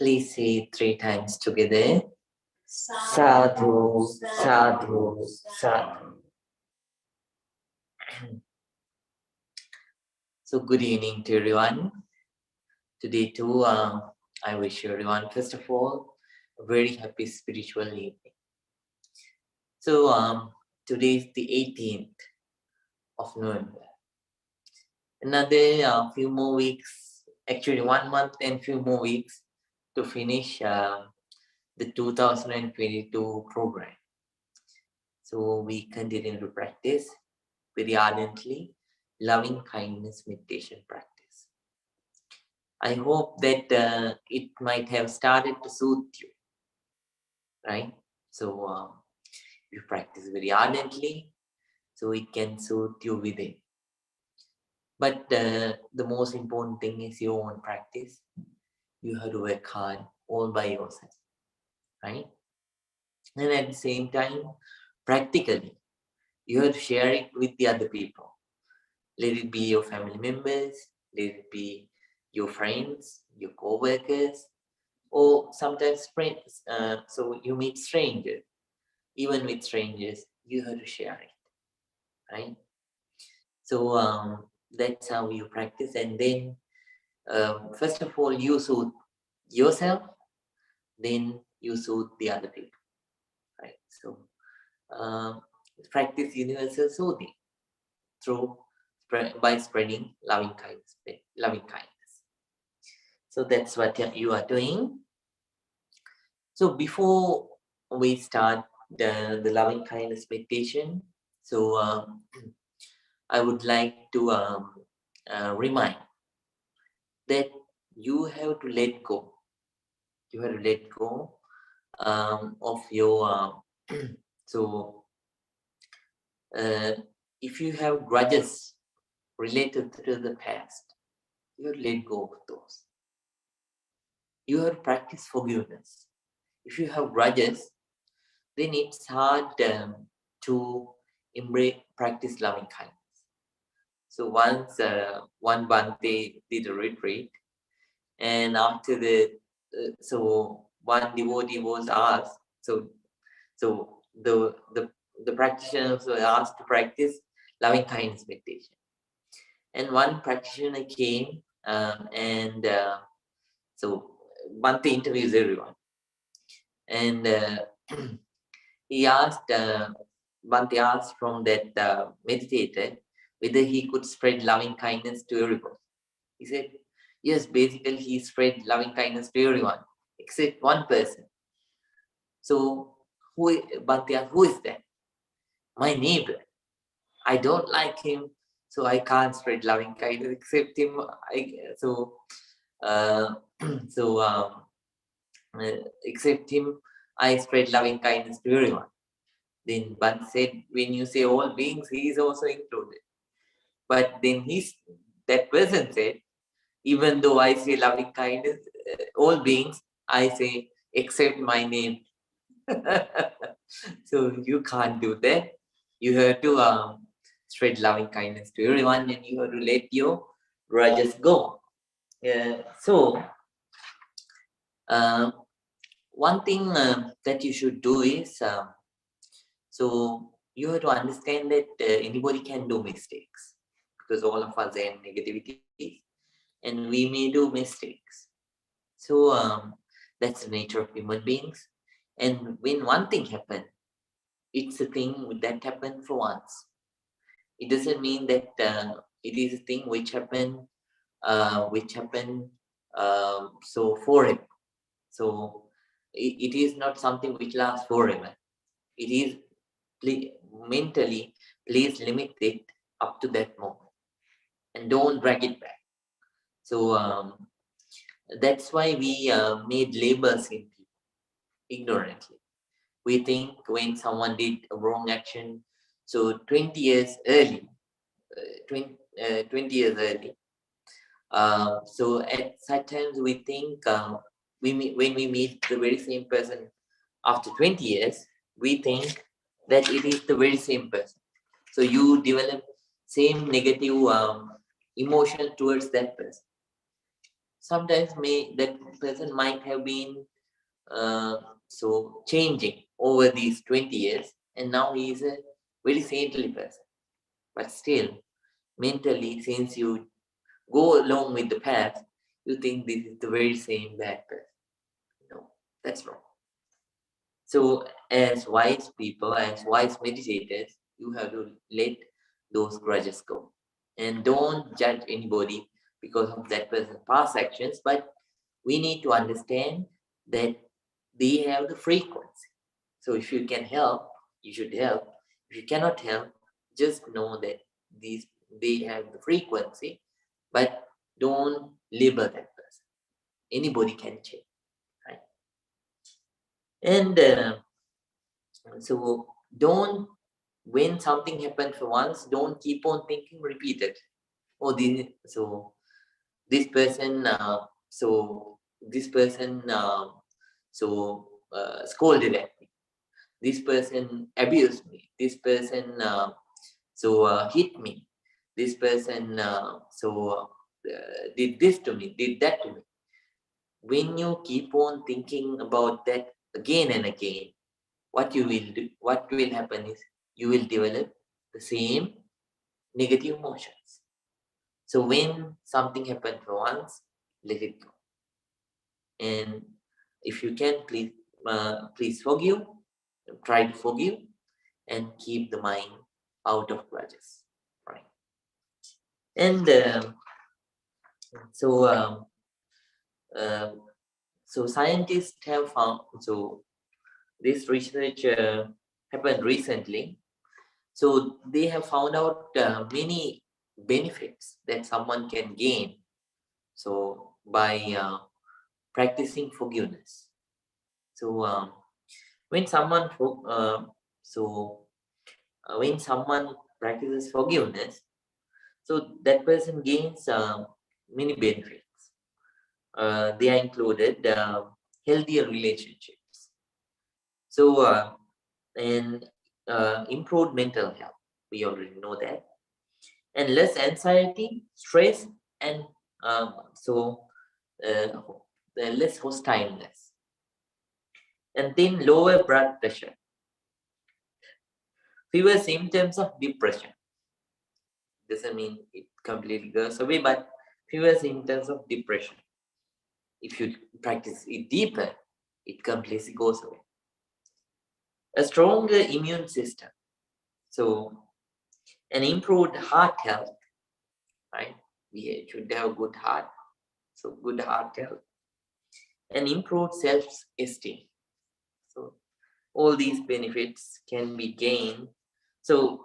Please say 3 times together. Sadhu, sadhu, sadhu. So good evening to everyone. Today too, I wish everyone, first of all, a very happy spiritual evening. So today is the 18th of November. Another few more weeks, actually 1 month and few more weeks to finish the 2022 program. So we continue to practice very ardently loving kindness meditation practice. I hope that it might have started to soothe you, right? So you practice very ardently, so it can soothe you within. But the most important thing is your own practice. You have to work hard all by yourself, right? And at the same time, practically, you have to share it with the other people. Let it be your family members, let it be your friends, your co-workers, or sometimes friends. So you meet strangers. Even with strangers, you have to share it, right? So that's how you practice. And then, first of all, you soothe yourself, then you soothe the other people, right? So practice universal soothing by spreading loving kindness. So that's what you are doing. So before we start the loving kindness meditation, I would like to remind that you have to let go. You have to let go of your if you have grudges related to the past, you have to let go of those. You have to practice forgiveness. If you have grudges, then it's hard to practice loving kindness. So once one Bhante did a retreat, and after so one devotee was asked, so the practitioners were asked to practice loving kindness meditation. And one practitioner came so Bhante interviews everyone. And he asked, Bhante asked from that meditator whether he could spread loving kindness to everyone. He said, yes, basically he spread loving kindness to everyone except one person. So Bhante asked, who is that? My neighbor. I don't like him, so I can't spread loving kindness except him. Except him, I spread loving kindness to everyone. Then Bhante said, when you say all beings, he is also included. But then that person said, even though I say loving kindness, all beings, I say, except my name. So you can't do that. You have to spread loving kindness to everyone, and you have to let your grudges go. One thing that you should do is, so you have to understand that anybody can do mistakes, because all of us are negativity, and we may do mistakes. So that's the nature of human beings. And when one thing happens, it's a thing that happened for once. It doesn't mean that it is a thing which happened so forever. So it is not something which lasts forever. It is mentally, please limit it up to that moment and don't drag it back. So that's why we made labels in people ignorantly. We think when someone did a wrong action, so 20 years early, so at such times we think when we meet the very same person after 20 years, we think that it is the very same person. So you develop same negative emotion towards that person. sometimes that person might have been so changing over these 20 years, and now he is a very saintly person. But still, mentally, since you go along with the path, you think this is the very same bad person. No, that's wrong. So, as wise people, as wise meditators, you have to let those grudges go. And don't judge anybody because of that person's past actions, but we need to understand that they have the frequency. So if you can help, you should help. If you cannot help, just know that they have the frequency, but don't label that person. Anybody can change, right? And so don't, when something happens for once, don't keep on thinking repeated. Oh, this person, this person, scolded at me. This person abused me. This person, hit me. This person, did this to me, did that to me. When you keep on thinking about that again and again, what will happen is you will develop the same negative emotions. So when something happened for once, let it go. And if you can, please forgive, try to forgive, and keep the mind out of grudges, right? And so scientists have found, so this research happened recently. So they have found out many benefits that someone can gain. So by practicing forgiveness. So when someone when someone practices forgiveness, so that person gains many benefits. They are included healthier relationships. So and improved mental health. We already know that, and less anxiety, stress, and less hostileness, and then lower blood pressure, fewer symptoms of depression. Doesn't mean it completely goes away, but fewer symptoms of depression. If you practice it deeper, it completely goes away. A stronger immune system. So an improved heart health, right? We should have good heart. So good heart health. And improved self-esteem. So all these benefits can be gained. So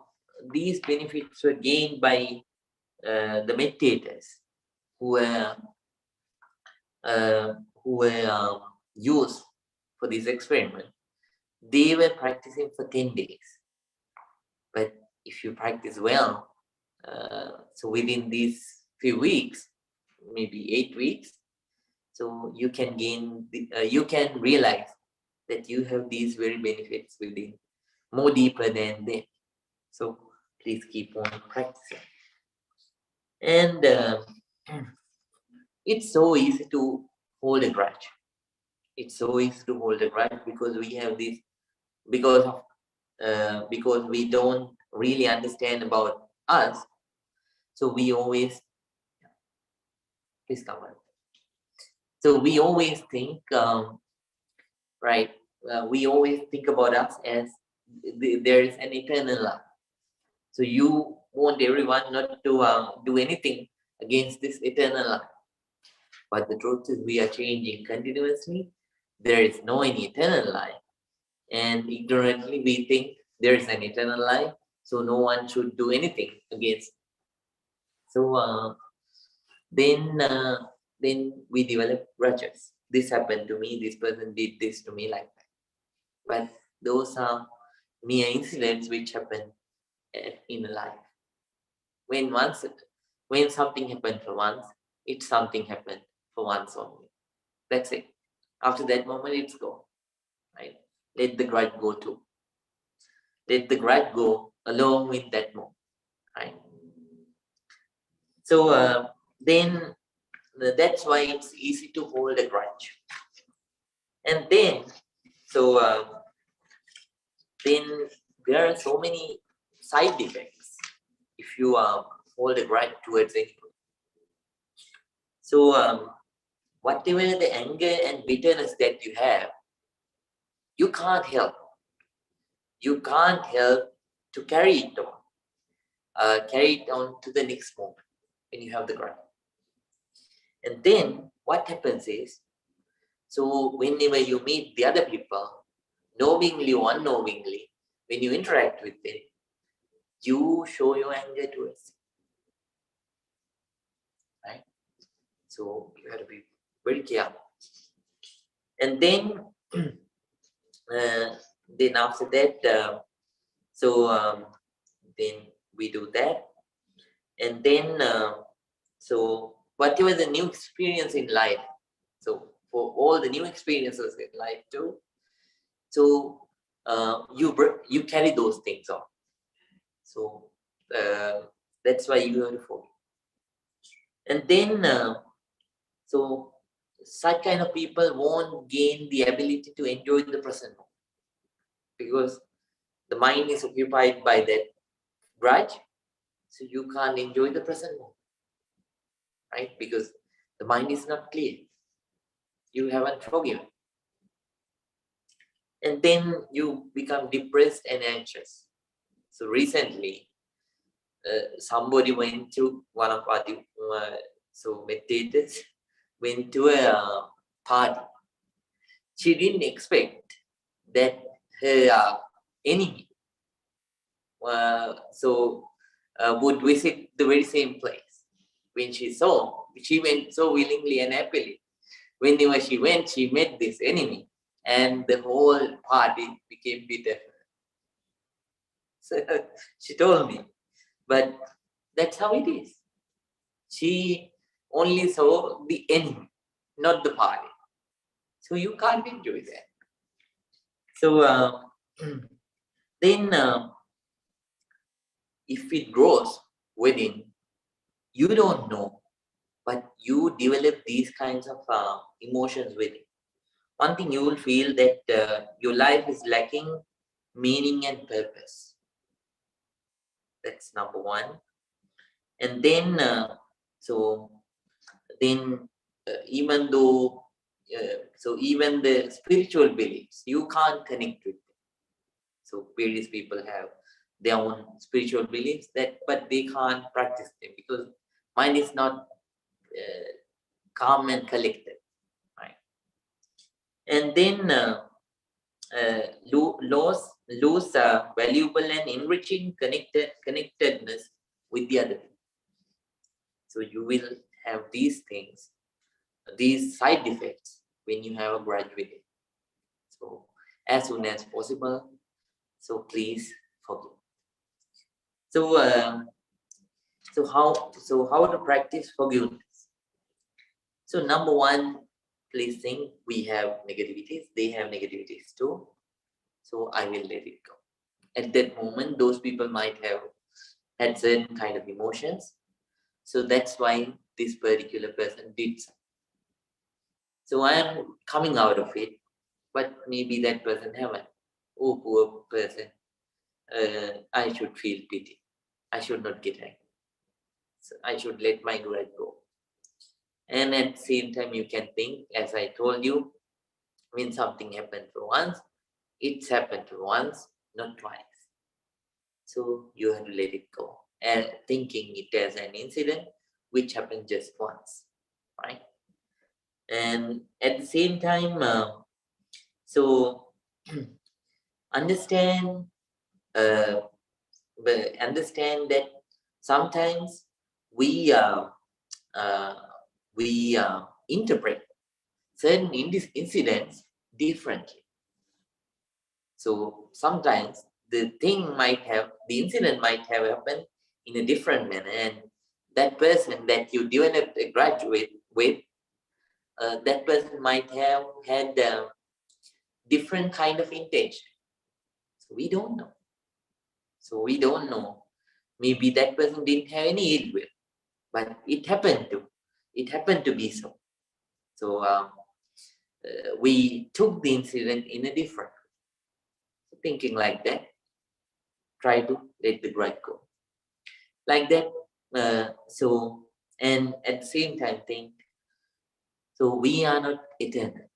these benefits were gained by the meditators who were used for this experiment. They were practicing for 10 days. But if you practice well, so within these few weeks, maybe 8 weeks, so you can gain, you can realize that you have these very benefits within, more deeper than them. So please keep on practicing. And it's so easy to hold a grudge. It's so easy to hold a grudge because we have this, because we don't really understand about us. So we always, please come on. So we always think, right? We always think about us as there is an eternal life. So you want everyone not to do anything against this eternal life. But the truth is we are changing continuously. There is no any eternal life. And ignorantly we think there is an eternal life, so no one should do anything against. So then we develop grudges. This happened to me, this person did this to me, like that. But those are mere incidents which happen in life. When something happened for once, it's something happened for once only. That's it. After that moment, it's gone. Right? Let the grudge go too. Let the grudge go along with that moment. Right? So then that's why it's easy to hold a grudge. And then, so then there are so many side effects if you hold a grudge towards anyone. So whatever the anger and bitterness that you have, you can't help. You can't help to carry it on to the next moment when you have the grudge. And then what happens is, so whenever you meet the other people, knowingly or unknowingly, when you interact with them, you show your anger towards them, right? So you have to be very careful. And then, then after that, then we do that, and then so whatever the new experience in life, so for all the new experiences in life too, so you carry those things on. So that's why you have to forgive. And then so such kind of people won't gain the ability to enjoy the present moment, because the mind is occupied by that grudge, so you can't enjoy the present moment, right? Because the mind is not clear. You haven't forgiven. And then you become depressed and anxious. So recently, somebody went to one of our meditators went to a party. She didn't expect that her enemy would visit the very same place. When she went so willingly and happily. Whenever she went, she met this enemy, and the whole party became bitter. So she told me, but that's how it is. She only saw the enemy, not the party. So you can't enjoy that. So then if it grows within, you don't know, but you develop these kinds of emotions within. One thing you will feel that your life is lacking meaning and purpose. That's number one. And then, even though, even the spiritual beliefs, you can't connect with them. So various people have their own spiritual beliefs, but they can't practice them because mind is not calm and collected, right? And then lose valuable and enriching connectedness with the other people. So you will have these things, these side effects when you have a grudge with it. So as soon as possible, so please forgive. So how to practice forgiveness? So number one, please think we have negativities, they have negativities too. So I will let it go. At that moment, those people might have had certain kind of emotions. So that's why this particular person did so. So I am coming out of it, but maybe that person haven't. Oh, poor person. I should feel pity. I should not get angry. So I should let my grudge go. And at the same time, you can think, as I told you, when something happened for once, it's happened for once, not twice. So you have to let it go. And thinking it as an incident which happened just once, right? And at the same time, understand that sometimes we interpret certain incidents differently. So sometimes the incident might have happened in a different manner, and that person that you developed a grudge with that person might have had different kind of intention. So we don't know. Maybe that person didn't have any ill will, but it happened to. It happened to be so. So we took the incident in a different way. Thinking like that, try to let the grudge go. Like that, and at the same time think, so we are not eternal.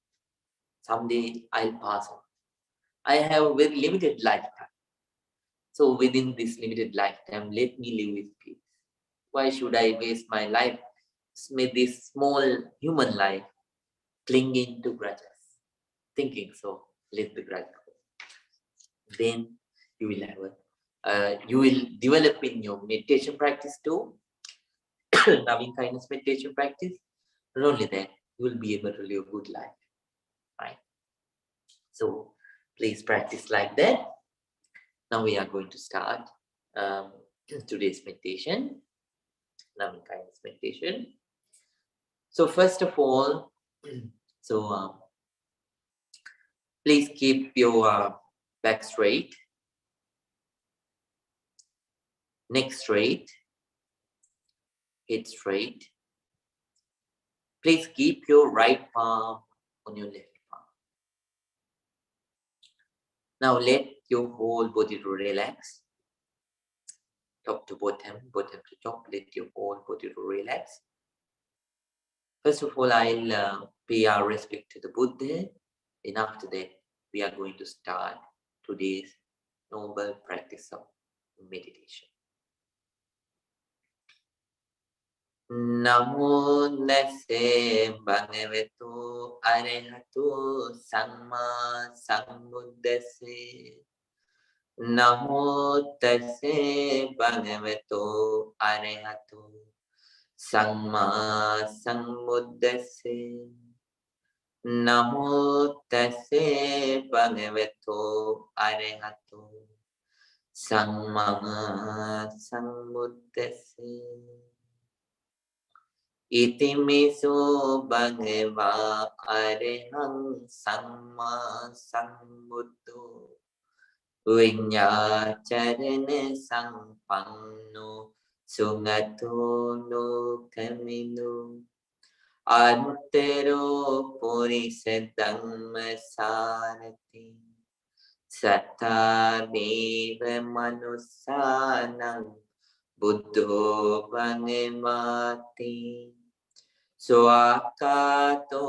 Someday I'll pass on. I have a very limited lifetime. So within this limited lifetime, let me live with peace. Why should I waste my life with this small human life clinging to grudges? Thinking so, let the grudge go. Then you will have you will develop in your meditation practice too, loving kindness meditation practice. Not only that, you will be able to live a good life, right? So please practice like that. Now we are going to start today's meditation, loving kindness meditation. So first of all, please keep your back straight, neck straight, head straight. Please keep your right palm on your left palm. Now let your whole body relax. Top to bottom, bottom to top, let your whole body relax. First of all, I'll pay our respect to the Buddha. And after that, we are going to start today's noble practice of meditation. Namo Tassa Bhagavato Arahato Samma Sambuddhassa. Namo Tassa Bhagavato Arahato Samma Sambuddhassa. Namo Tassa Bhagavato Arahato Samma Sambuddhassa. Itimeso Bhagava Arahang Samma Sambuddho Vinyacharana Sampanno Sugato Lokamino Anuttaro Purisa Dhamma Sarati Satta Deva Manusanam Buddho Bhagavati Swakato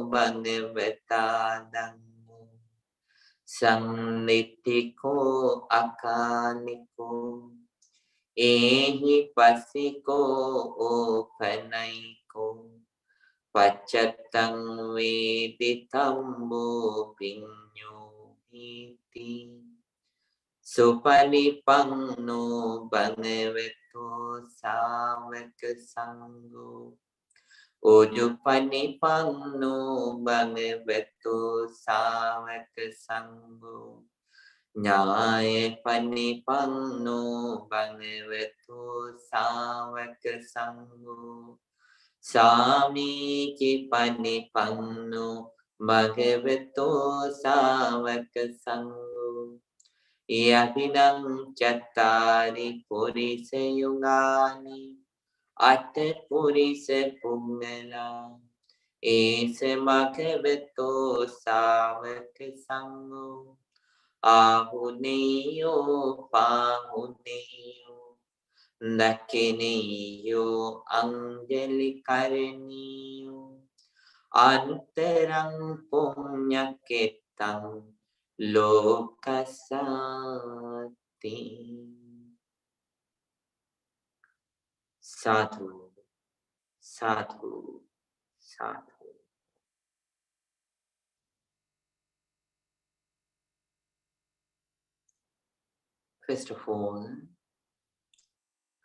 Bhagavata Dhammo Samnitiko Akaniko Ehi Pasiko Opanaiko Pachattang Veditambo Pinyo Iti Supalipanno Bhagavato Savaka Sangho Ujupanipanno Bhagavato Savaka Sangho Nyaya Panipanno Bhagavato Savaka Sangho Sami Panipanno Bhagavato Savaka Sangho Yadinam Chattari Purisa Yugani Atte Purisa Pummela Ese Bhagavato Savaka Sangho Ahuneyo Pahuneyo Dakineyo Anjali Karaniyo Antarang Punyaketang Lokasati. Sadhu, sadhu, sadhu. First of all,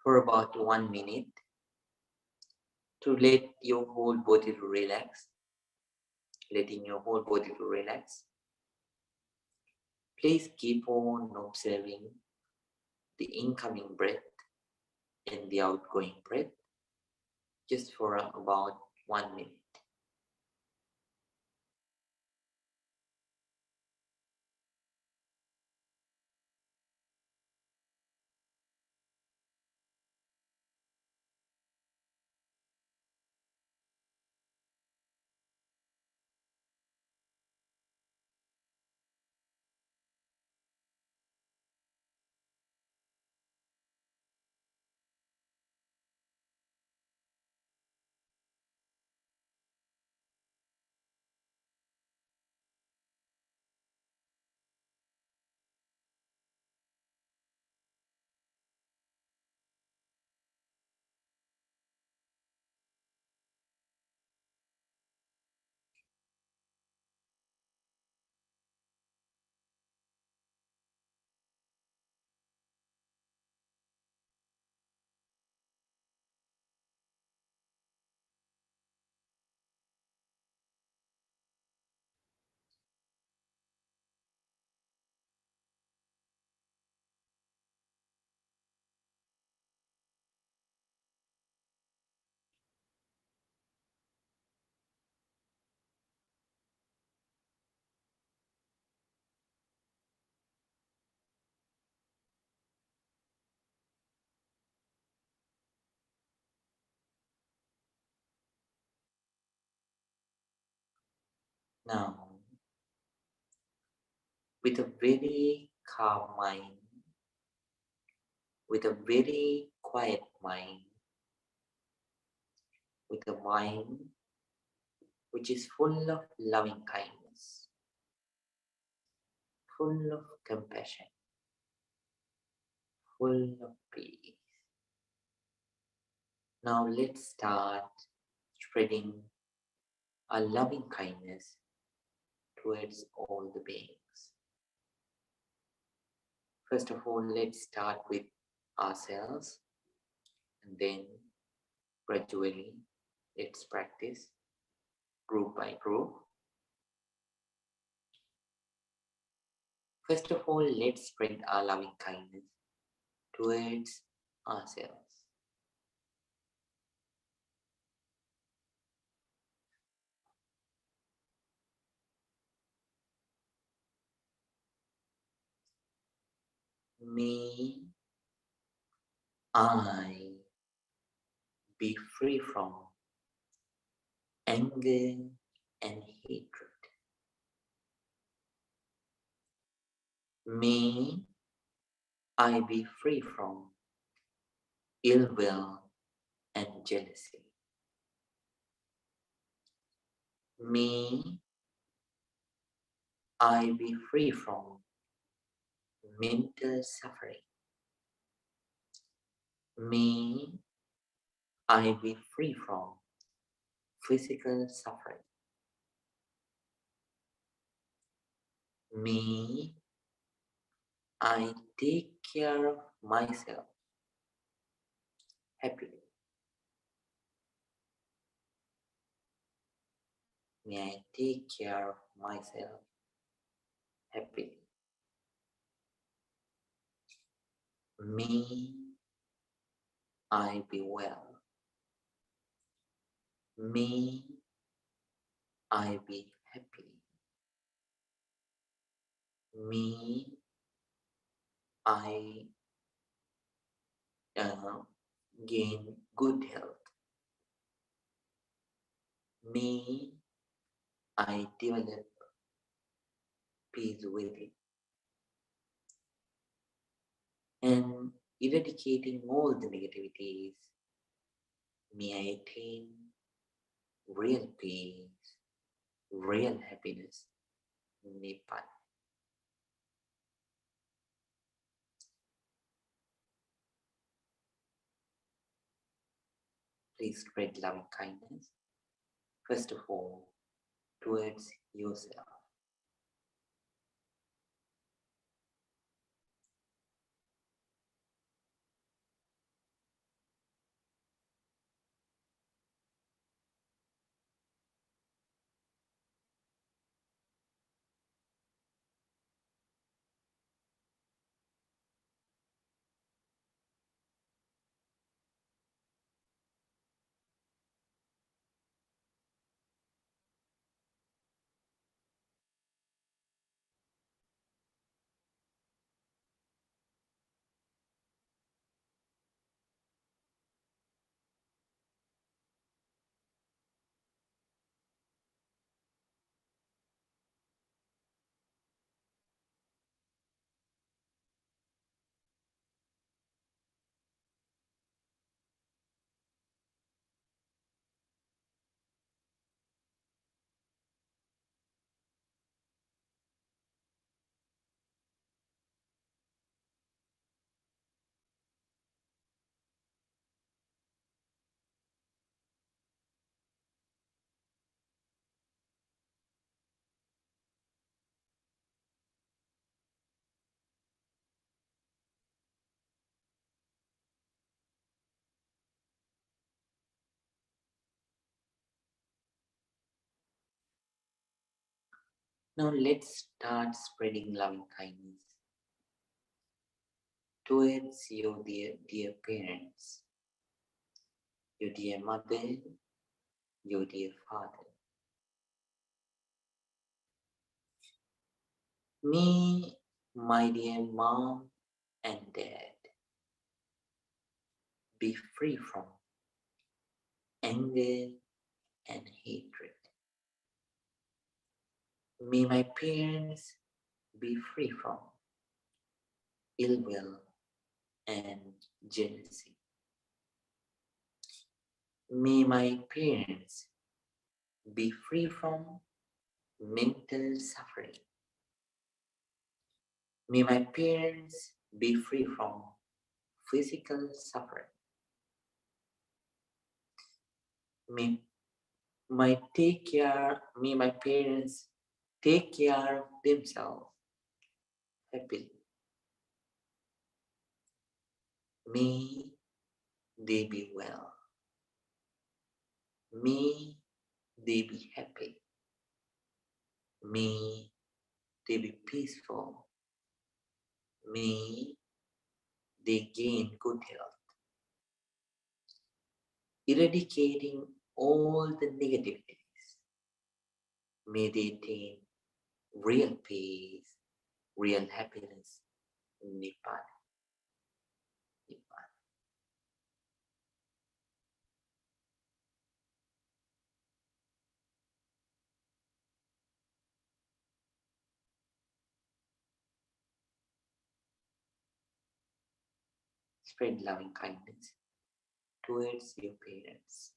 for about 1 minute, to let your whole body to relax, letting your whole body to relax. Please keep on observing the incoming breath and the outgoing breath just for about 1 minute. Now, with a very calm mind, with a very quiet mind, with a mind which is full of loving kindness, full of compassion, full of peace. Now let's start spreading our loving kindness towards all the beings. First of all, let's start with ourselves, and then gradually let's practice group by group. First of all, let's spread our loving kindness towards ourselves. May I be free from anger and hatred. May I be free from ill will and jealousy. May I be free from mental suffering. May I be free from physical suffering. May I take care of myself happily. May I take care of myself happily. May I be well. May I be happy. May I gain good health. May I develop peace within. And eradicating all the negativities, may I attain real peace, real happiness in Nepal. Please spread loving kindness, first of all, towards yourself. Now let's start spreading loving kindness towards your dear parents, your dear mother, your dear father. May my dear mom and dad be free from anger and hatred. May my parents be free from ill will and jealousy. May my parents be free from mental suffering. May my parents be free from physical suffering. May may my parents take care of themselves happily. May they be well. May they be happy. May they be peaceful. May they gain good health, eradicating all the negativities. May they attain real peace, real happiness, Nibbana. Nibbana. Spread loving kindness towards your parents.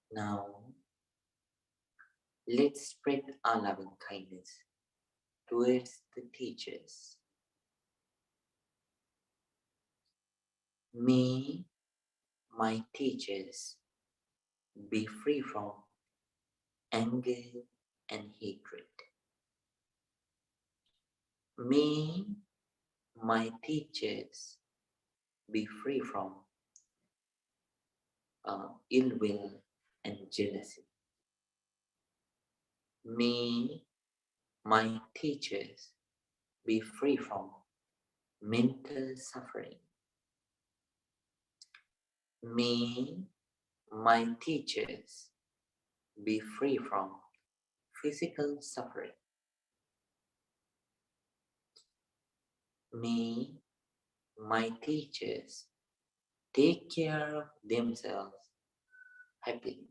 Now, let's spread our loving kindness towards the teachers. May my teachers be free from anger and hatred. May my teachers be free from ill will and jealousy. May my teachers be free from mental suffering. May my teachers be free from physical suffering. May my teachers take care of themselves happily.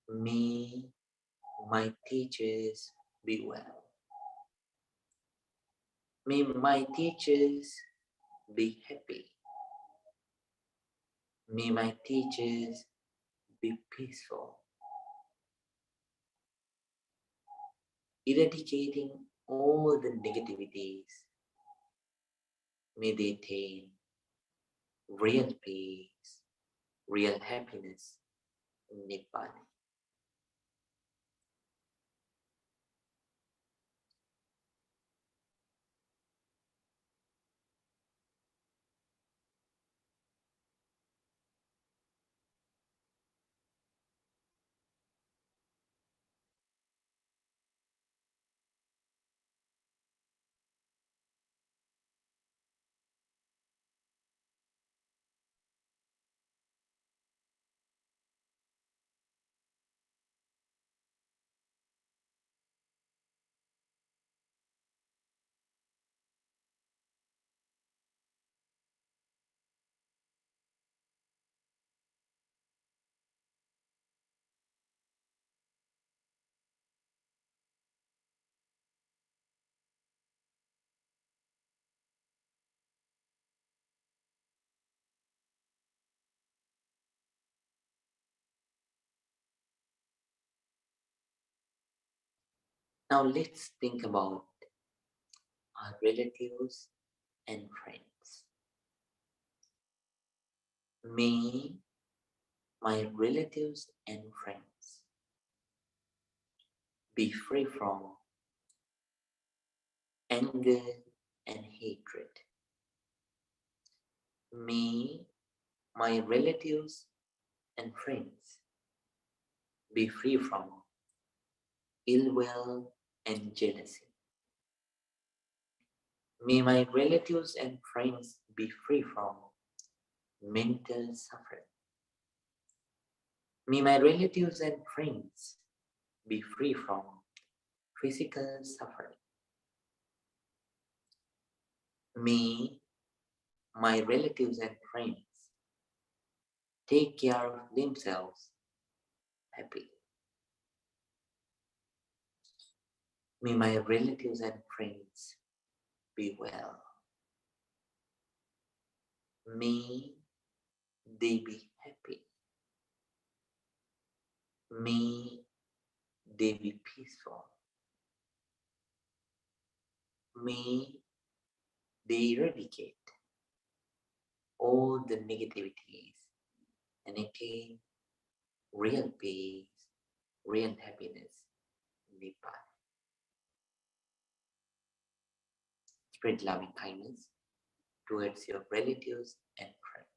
May my teachers be well. May my teachers be happy. May my teachers be peaceful, eradicating all the negativities. May they attain real peace, real happiness, Nibbana. Now let's think about our relatives and friends. May my relatives and friends be free from anger and hatred. May my relatives and friends be free from ill will and jealousy. May my relatives and friends be free from mental suffering. May my relatives and friends be free from physical suffering. May my relatives and friends take care of themselves happily. May my relatives and friends be well. May they be happy. May they be peaceful. May they eradicate all the negativities and attain real peace, real happiness, Nibbana. Spread loving kindness towards your relatives and friends.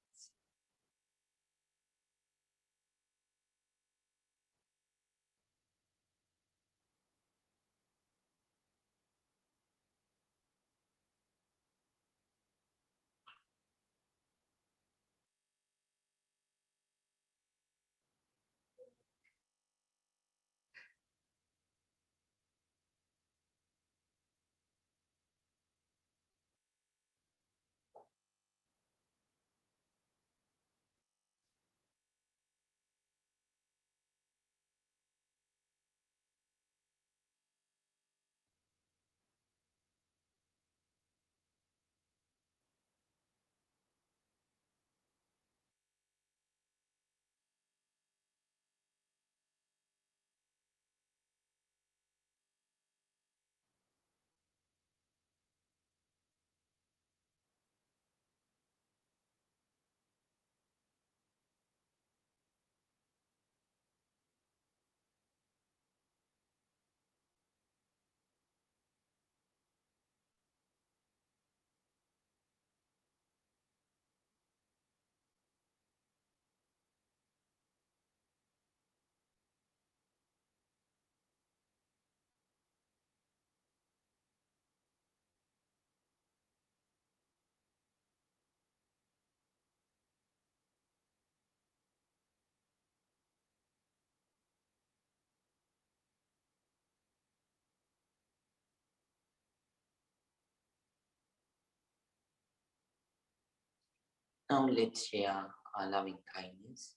Now let's share our loving kindness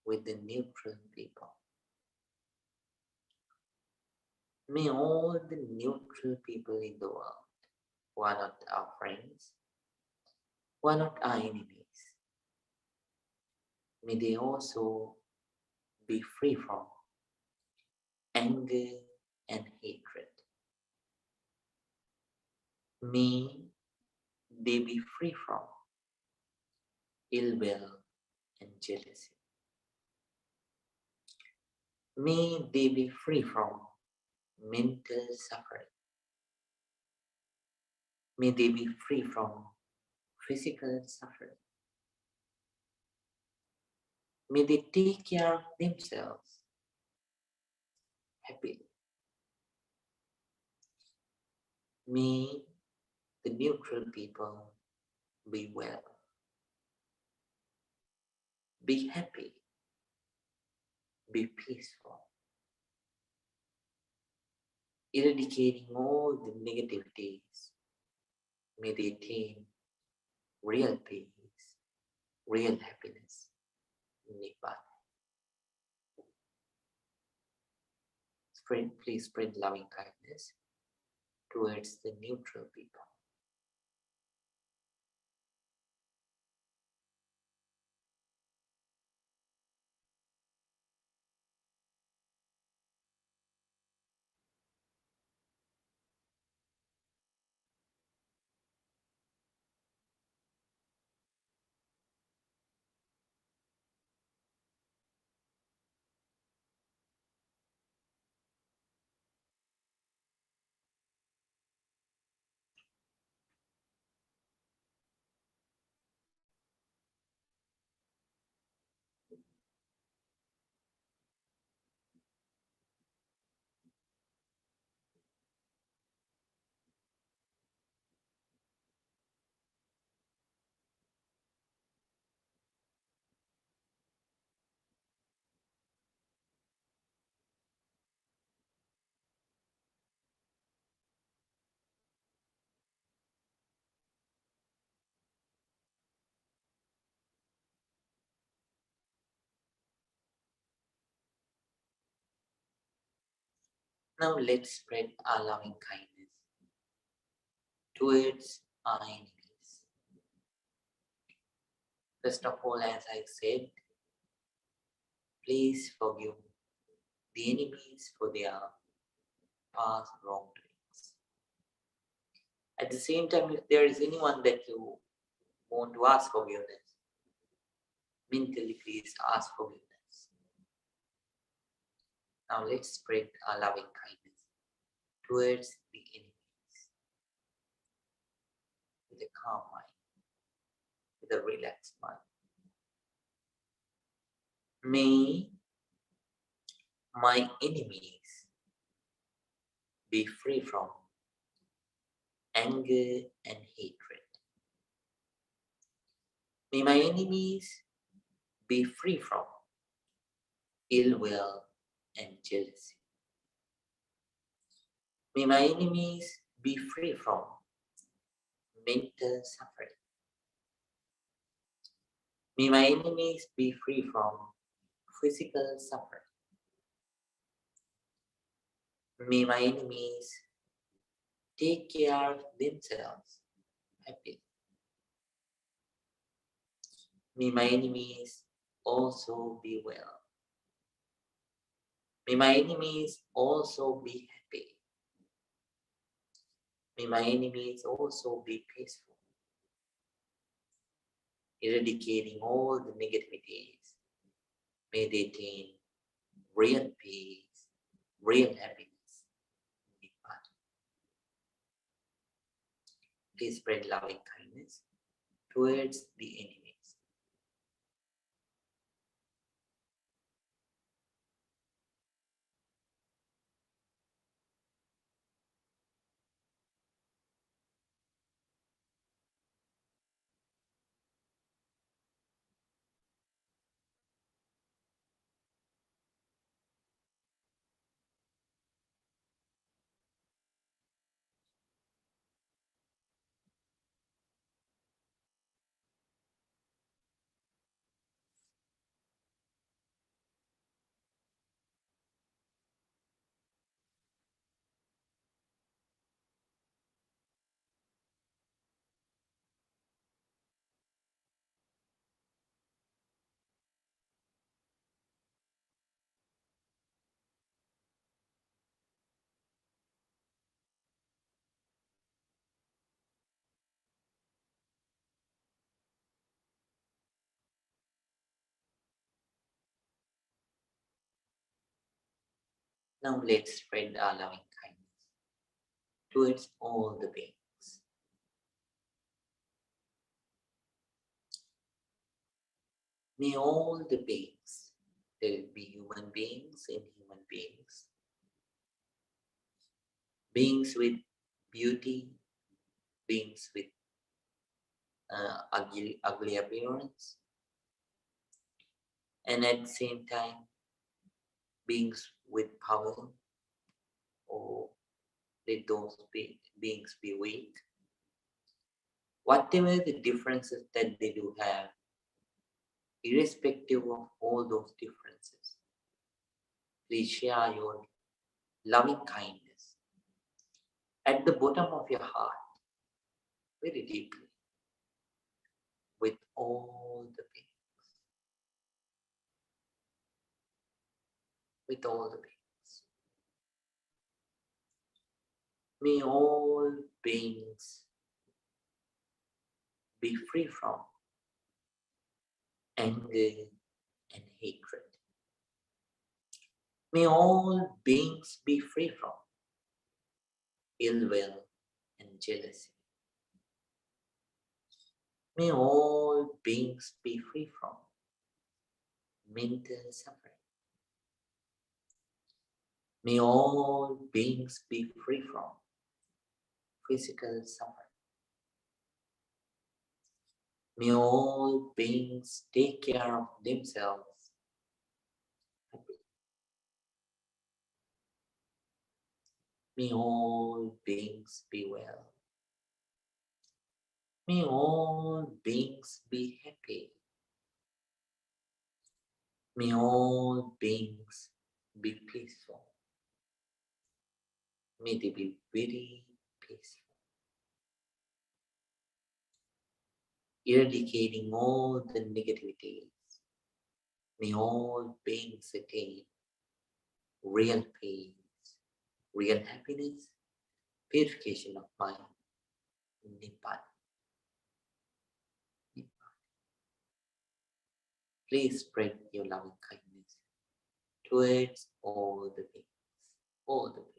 with the neutral people. May all the neutral people in the world who are not our friends, who are not our enemies, may they also be free from anger and hatred. May they be free from ill will and jealousy. May they be free from mental suffering. May they be free from physical suffering. May they take care of themselves happily. May the neutral people be well, be happy, be peaceful, eradicating all the negativities. May they attain real peace, real happiness, Nibbana. Please spread loving kindness towards the neutral people. Now let's spread our loving kindness towards our enemies. First of all, as I said, please forgive the enemies for their past wrongdoings. At the same time, if there is anyone that you want to ask forgiveness, mentally please ask forgiveness. Now let's spread our loving kindness towards the enemies with a calm mind, with a relaxed mind. May my enemies be free from anger and hatred. May my enemies be free from ill will and jealousy. May my enemies be free from mental suffering. May my enemies be free from physical suffering. May my enemies take care of themselves happily. May my enemies also be well. May my enemies also be happy. May my enemies also be peaceful, eradicating all the negativities. May they attain real peace, real happiness. Please spread loving kindness towards the enemies. Now let's spread our loving kindness towards all the beings. May all the beings, there will be human beings and human beings, beings with beauty, beings with ugly appearance, and at the same time, beings with power, or let those beings be weak. Whatever the differences that they do have, irrespective of all those differences, please share your loving kindness at the bottom of your heart, very deeply, with all the beings. With all the beings. May all beings be free from anger and hatred. May all beings be free from ill will and jealousy. May all beings be free from mental suffering. May all beings be free from physical suffering. May all beings take care of themselves happily. May all beings be well. May all beings be happy. May all beings be peaceful. May they be very peaceful, eradicating all the negativities. May all beings attain real peace, real happiness, purification of mind, Nibbana. Please spread your loving kindness towards all the beings, all the beings.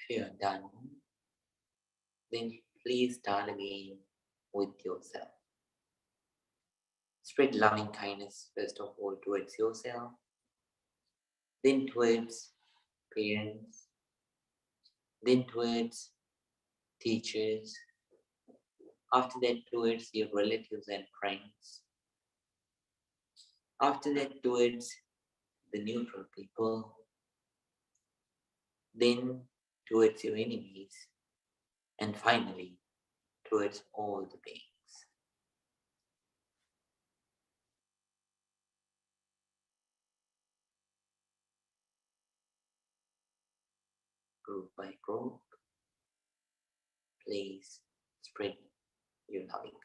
If you are done, then please start again with yourself. Spread loving kindness first of all towards yourself, then towards parents, then towards teachers, after that towards your relatives and friends, after that towards the neutral people, then towards your enemies, and finally towards all the beings. Group by group, please spread your loving kindness.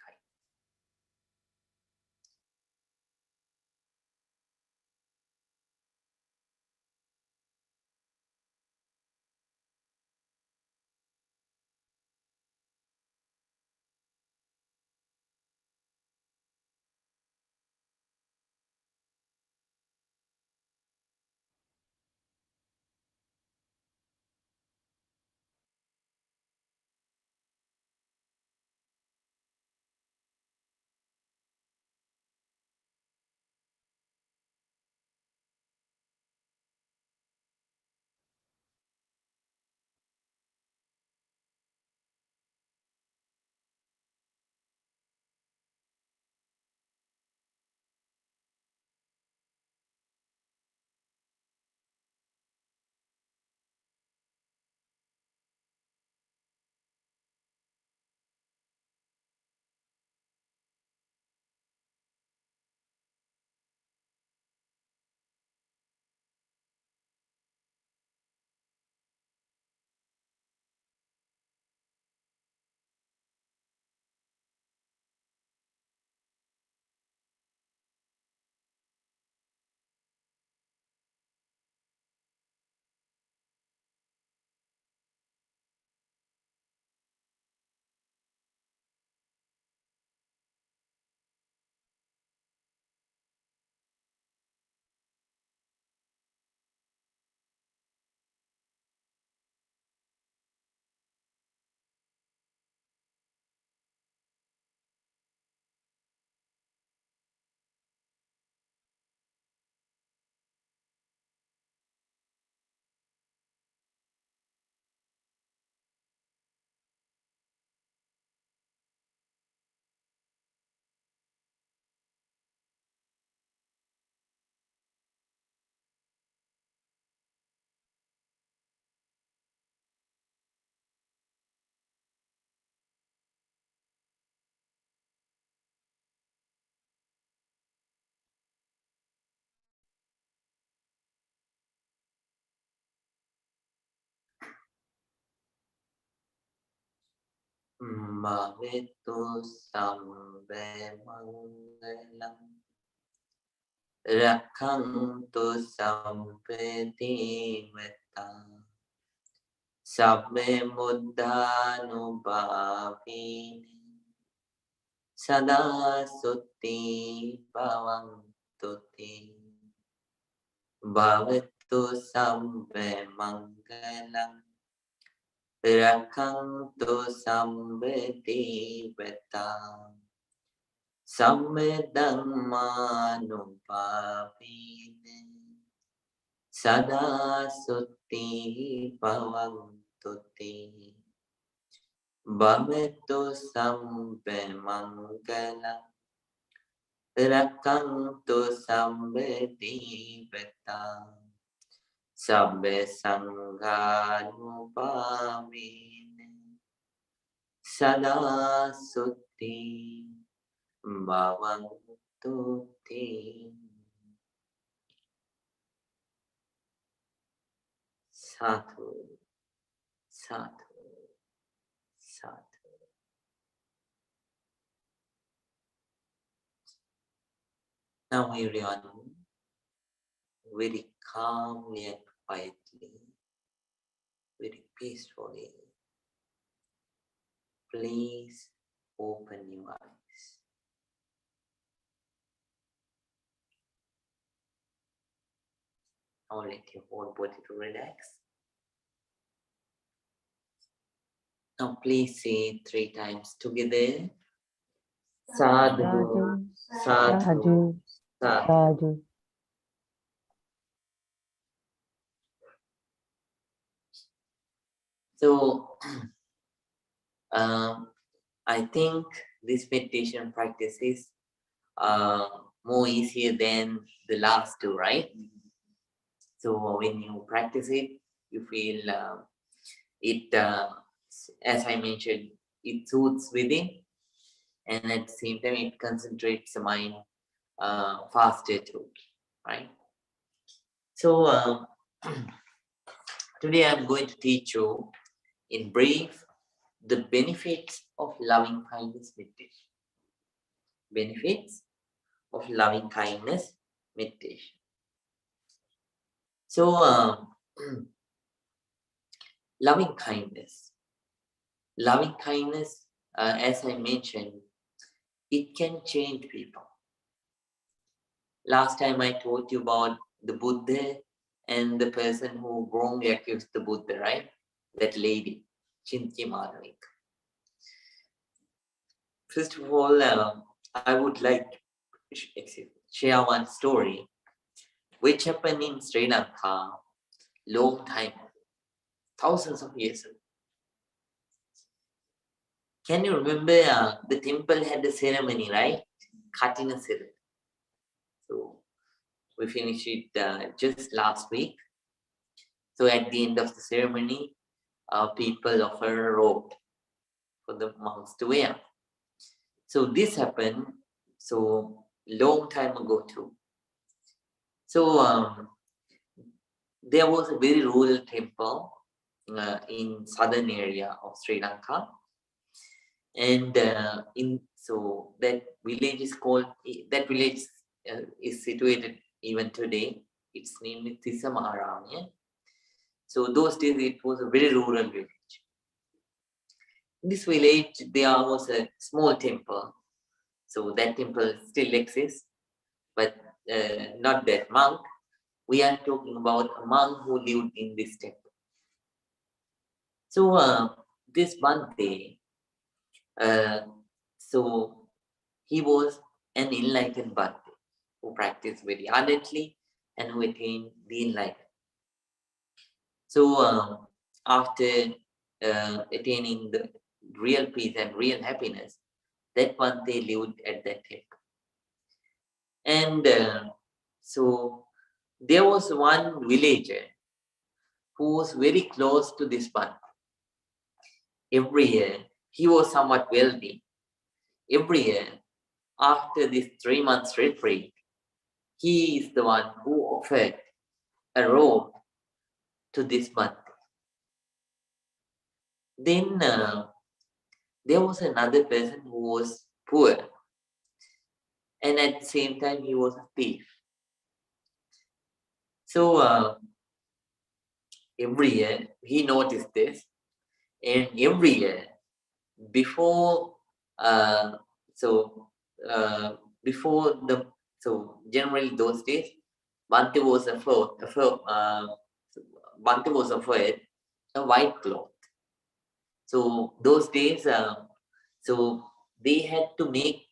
Bhavetu Sambe Mangalam Rakhantu Sampeti Vetam Sabbe Buddhanubhavini Sada Sutti Bhavantu Te Bhavetu Sambe Mangalam Rakhantu Sampeti Vetam Sabbe Dhammanubhavini Sada Sutti Bhavantu Te Bhavetu Sambe Mangalam Rakhantu Sambe Vetam Sabbe Sanghanupamine Sada Sutti Bhavantu Te. Sadhu, sadhu, sadhu. Now everyone, very calmly and quietly, very peacefully, please open your eyes. Now let your whole body to relax. Now please say 3 times together. Sadhu, sadhu, sadhu. So, I think this meditation practice is more easier than the last two, right? So when you practice it, you feel it, as I mentioned, it soothes within, and at the same time, it concentrates the mind faster too, right? So today I'm going to teach you in brief the benefits of loving kindness meditation. Benefits of loving kindness meditation. So loving kindness. Loving kindness, as I mentioned, it can change people. Last time I told you about the Buddha and the person who wrongly accused the Buddha, right? That lady, Chinti Madhavik. First of all, I would like to share one story which happened in Sri Lanka long time ago, thousands of years ago. Can you remember the temple had a ceremony, right? Cutting a ceremony. So we finished it just last week. So at the end of the ceremony, people offer a robe for the monks to wear. So this happened so long time ago too. So there was a very rural temple in southern area of Sri Lanka, and so that village is called is situated even today. Its name is Tisamaharam. Yeah? So those days it was a very rural village. In this village there was a small temple. So that temple still exists, but not that monk. We are talking about a monk who lived in this temple. So this one day, so he was an enlightened Bhante who practiced very ardently and who attained the enlightenment. So after attaining the real peace and real happiness, that Bhante lived at that temple. And so there was one villager who was very close to this Bhante. Every year, he was somewhat wealthy. Every year, after this 3 months retreat, he is the one who offered a robe to this Bhante. Then there was another person who was poor, and at the same time he was a thief. So every year he noticed this, and every year before uh, so before the generally those days Bhante was Bhante was afraid a white cloth. So those days so they had to make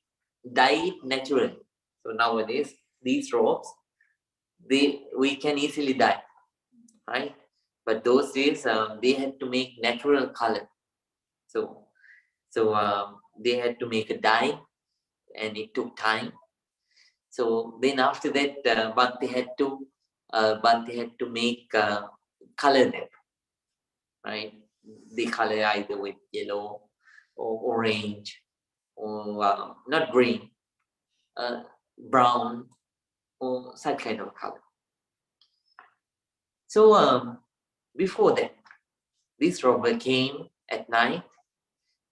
dye it naturally. So nowadays these robes we can easily dye, right? But those days they had to make natural color. So they had to make a dye, and it took time. So then after that, Bhante had to make color them, right? They color either with yellow or orange or not green, brown or such kind of color. So before that, this robber came at night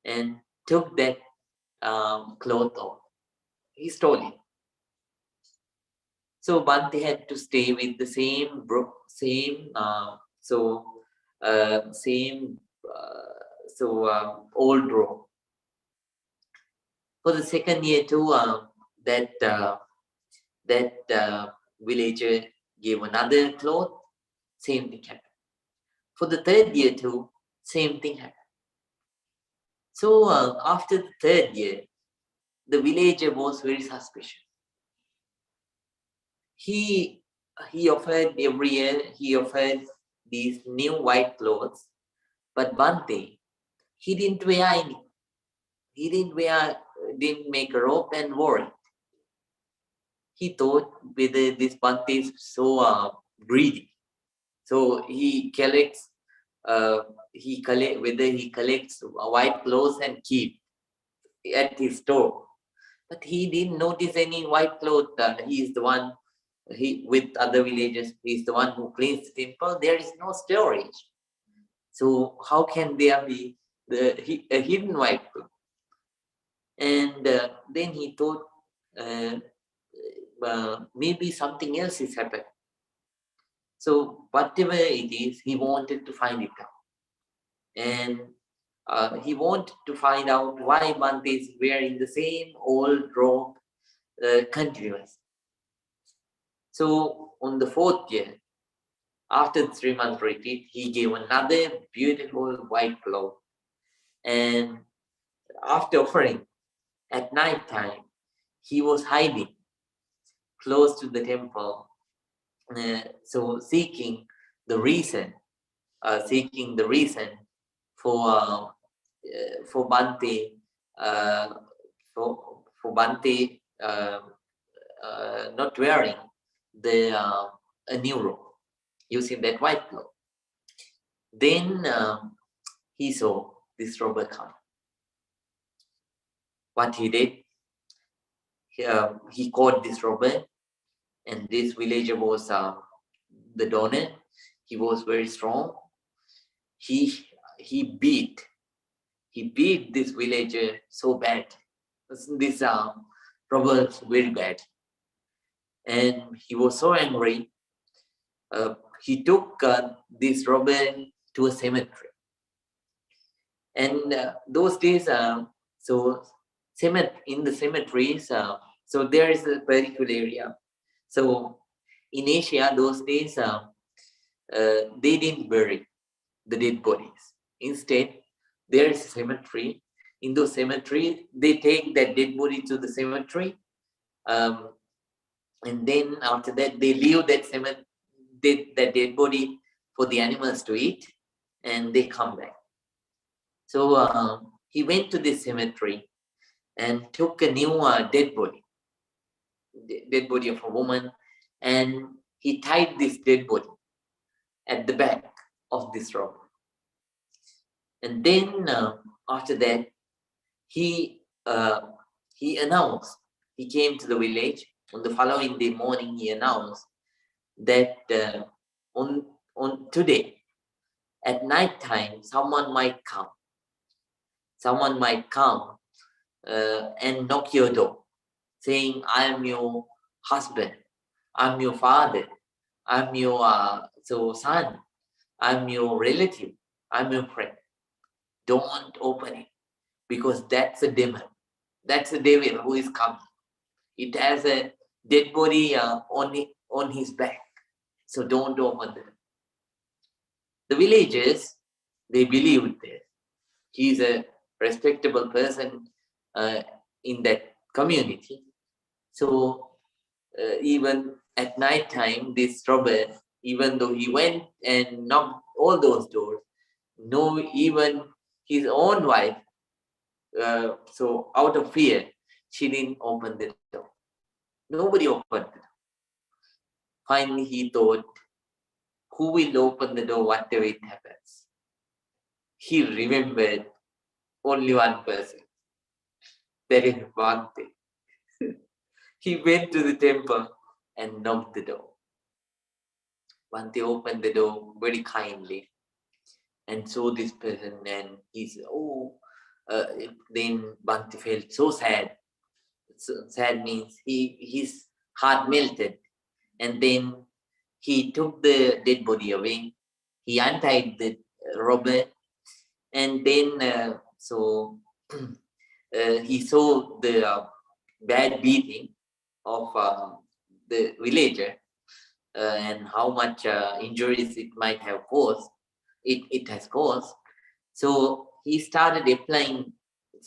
and took that cloth off. He stole it. So Bhante had to stay with the same old robe. For the second year too, that villager gave another cloth. Same thing happened. For the third year too, same thing happened. So after the third year, the villager was very suspicious. He offered every year. He offered these new white clothes, but Bhante, he didn't wear any. He didn't make a robe and wore it. He thought whether this Bhante is so greedy, so he collects. Whether he collects white clothes and keep at his store. But he didn't notice any white cloth. He is the one. He with other villagers. He is the one who cleans the temple. There is no storage. So how can there be a hidden white cloth? And then he thought maybe something else is happening. So whatever it is, he wanted to find it out. And he wanted to find out why Bhante is wearing the same old robe continuously. So on the fourth year, after the 3-month retreat, he gave another beautiful white cloth. And after offering, at night time, he was hiding close to the temple, so seeking the reason for Bhante for Bhante not wearing a new robe, using that white cloth. Then he saw this robber come. What he did, he caught this robber, and this villager was the donor. He was very strong. He beat this villager so bad. This robber was very bad, and he was so angry. He took this robber to a cemetery. And those days, in the cemeteries, so there is a particular area. So in Asia, those days, they didn't bury the dead bodies. Instead, there is a cemetery. In those cemeteries, they take that dead body to the cemetery, and then after that, they leave that dead body for the animals to eat, and they come back. So he went to this cemetery and took a new dead body of a woman, and he tied this dead body at the back of this rope. And then after that, he announced, he came to the village. On the following day morning, he announced that on today, at night time, someone might come someone might come and knock your door, saying, I am your husband, I'm your father, I'm your son, I'm your relative, I'm your friend. Don't open it, because that's a demon. That's a devil who is coming. It has a dead body on his back. So don't open it. The villagers, they believed this. He is a respectable person in that community. So even at night time, this robber, even though he went and knocked all those doors, no, even his own wife, so out of fear, she didn't open the door. Nobody opened the door. Finally, he thought, who will open the door whatever it happens? He remembered only one person. That is Bhante. He went to the temple and knocked the door. Bhante opened the door very kindly and saw this person, and he said, then Bhante felt so sad. So sad means his heart melted, and then he took the dead body away. He untied the robber, and then he saw the bad beating of the villager and how much injuries it might have caused. It has caused. So he started applying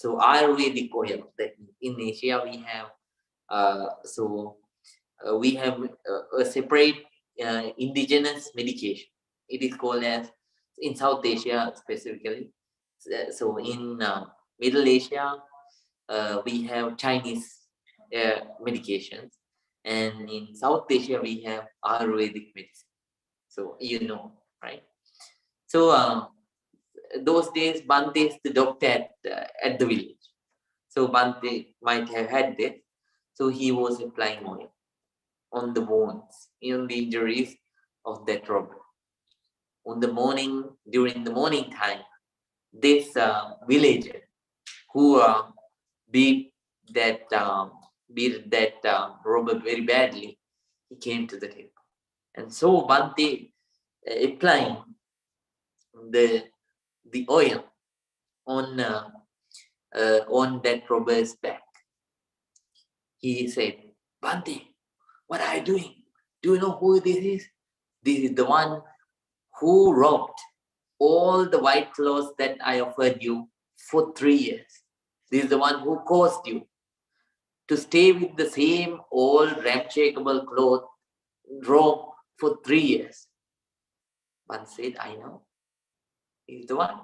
Ayurvedic oil. That in Asia we have we have a separate indigenous medication. It is called as, in South Asia specifically. So in Middle Asia, we have Chinese medications, and in South Asia we have Ayurvedic medicine. So you know, right? So those days, Bhante is the doctor at the village. So Bhante might have had this. So he was applying oil on the wounds, in the injuries of that robber. During the morning time, this villager who beat that robber very badly, he came to the temple. And so Bhante applying the oil on that robber's back. He said, Bhante, what are you doing? Do you know who this is? This is the one who robbed all the white clothes that I offered you for 3 years. This is the one who caused you to stay with the same old ramshackle cloth robe for 3 years. One said, I know. He's the one.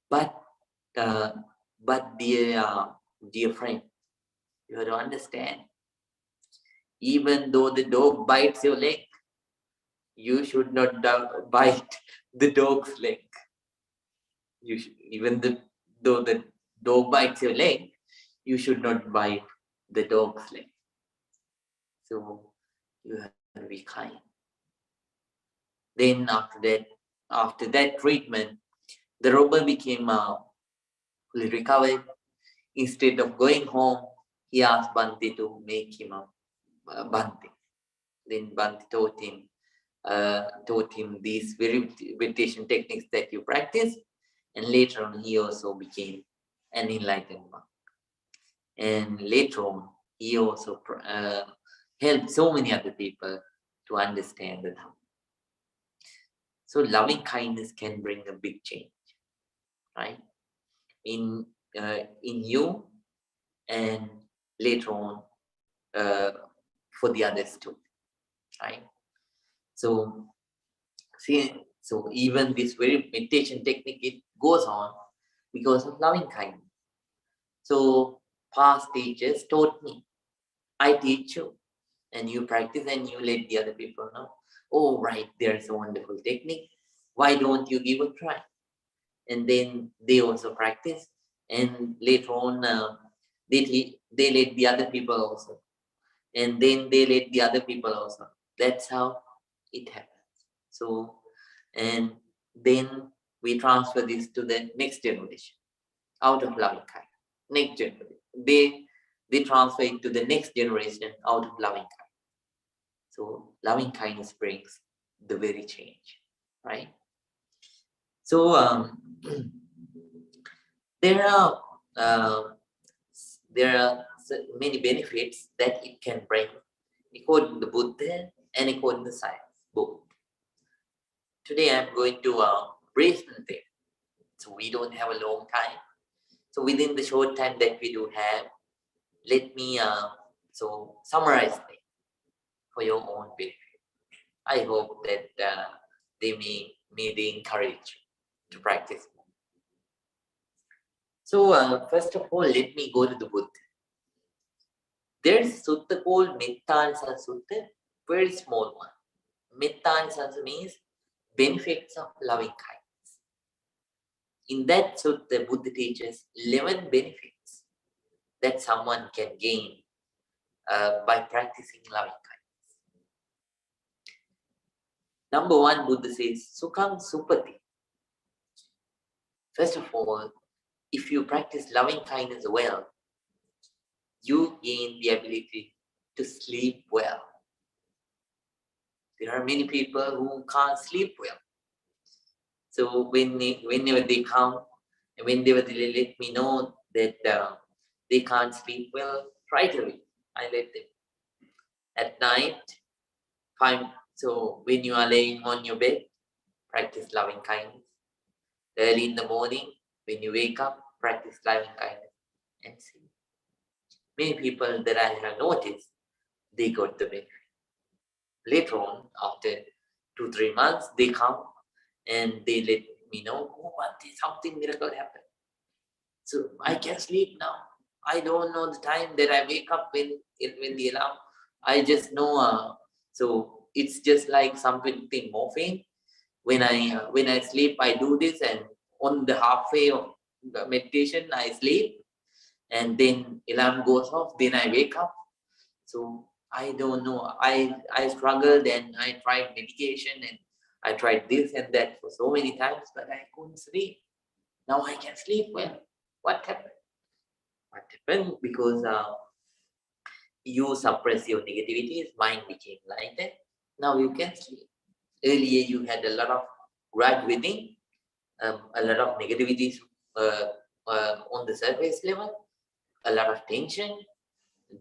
But dear friend, you have to understand, even though the dog bites your leg, you should not bite the dog's leg. Though the dog bites your leg, you should not bite the dog's leg. So you have to be kind. Then after that treatment, the robber became fully recovered. Instead of going home, he asked Bhante to make him a Bhante. Then Bhante taught him these meditation techniques that you practice, and later on he also became an enlightened monk. And later on, he also helped so many other people to understand the Dhamma. So loving kindness can bring a big change, right? In you, and later on for the others too, right? So even this very meditation technique, it goes on because of loving kindness. So past teachers taught me, I teach you, and you practice and you let the other people know, oh right, there's a wonderful technique, why don't you give a try? And then they also practice, and later on they let the other people also, and then they let the other people also. That's how it happens. So, and then we transfer this to the next generation out of loving kindness. Next generation, they transfer it to the next generation out of loving kindness. So loving kindness brings the very change, right? So there are many benefits that it can bring according to Buddha and according to science, both. Today I'm going to briefly them. So we don't have a long time. So within the short time that we do have, let me summarize them for your own benefit. I hope that they encourage you to practice more. So first of all, let me go to the Buddha. There's a sutta called Metta Sutta, very small one. Metta means benefits of loving kindness. In that sutta, Buddha teaches 11 benefits that someone can gain by practicing loving kindness. Number one, Buddha says, Sukham Supati. First of all, if you practice loving kindness well, you gain the ability to sleep well. There are many people who can't sleep well. So whenever they come, whenever they let me know that they can't sleep well, right away, I let them. At night, fine. So when you are laying on your bed, practice loving kindness. Early in the morning, when you wake up, practice loving kindness and see. Many people that I have noticed, they got the benefit. Later on, after 2-3 months, they come and they let me know, oh, something miracle happened. So I can sleep now. I don't know the time that I wake up when the alarm. I just know. So it's just like something morphine. When I sleep, I do this, and on the halfway of the meditation, I sleep, and then alarm goes off. Then I wake up. So I don't know. I struggled and I tried medication and I tried this and that for so many times, but I couldn't sleep. Now I can sleep well. What happened? What happened? Because you suppress your negativities, mind became lighter. Now you can sleep. Earlier you had a lot of grudge within, a lot of negativities on the surface level, a lot of tension,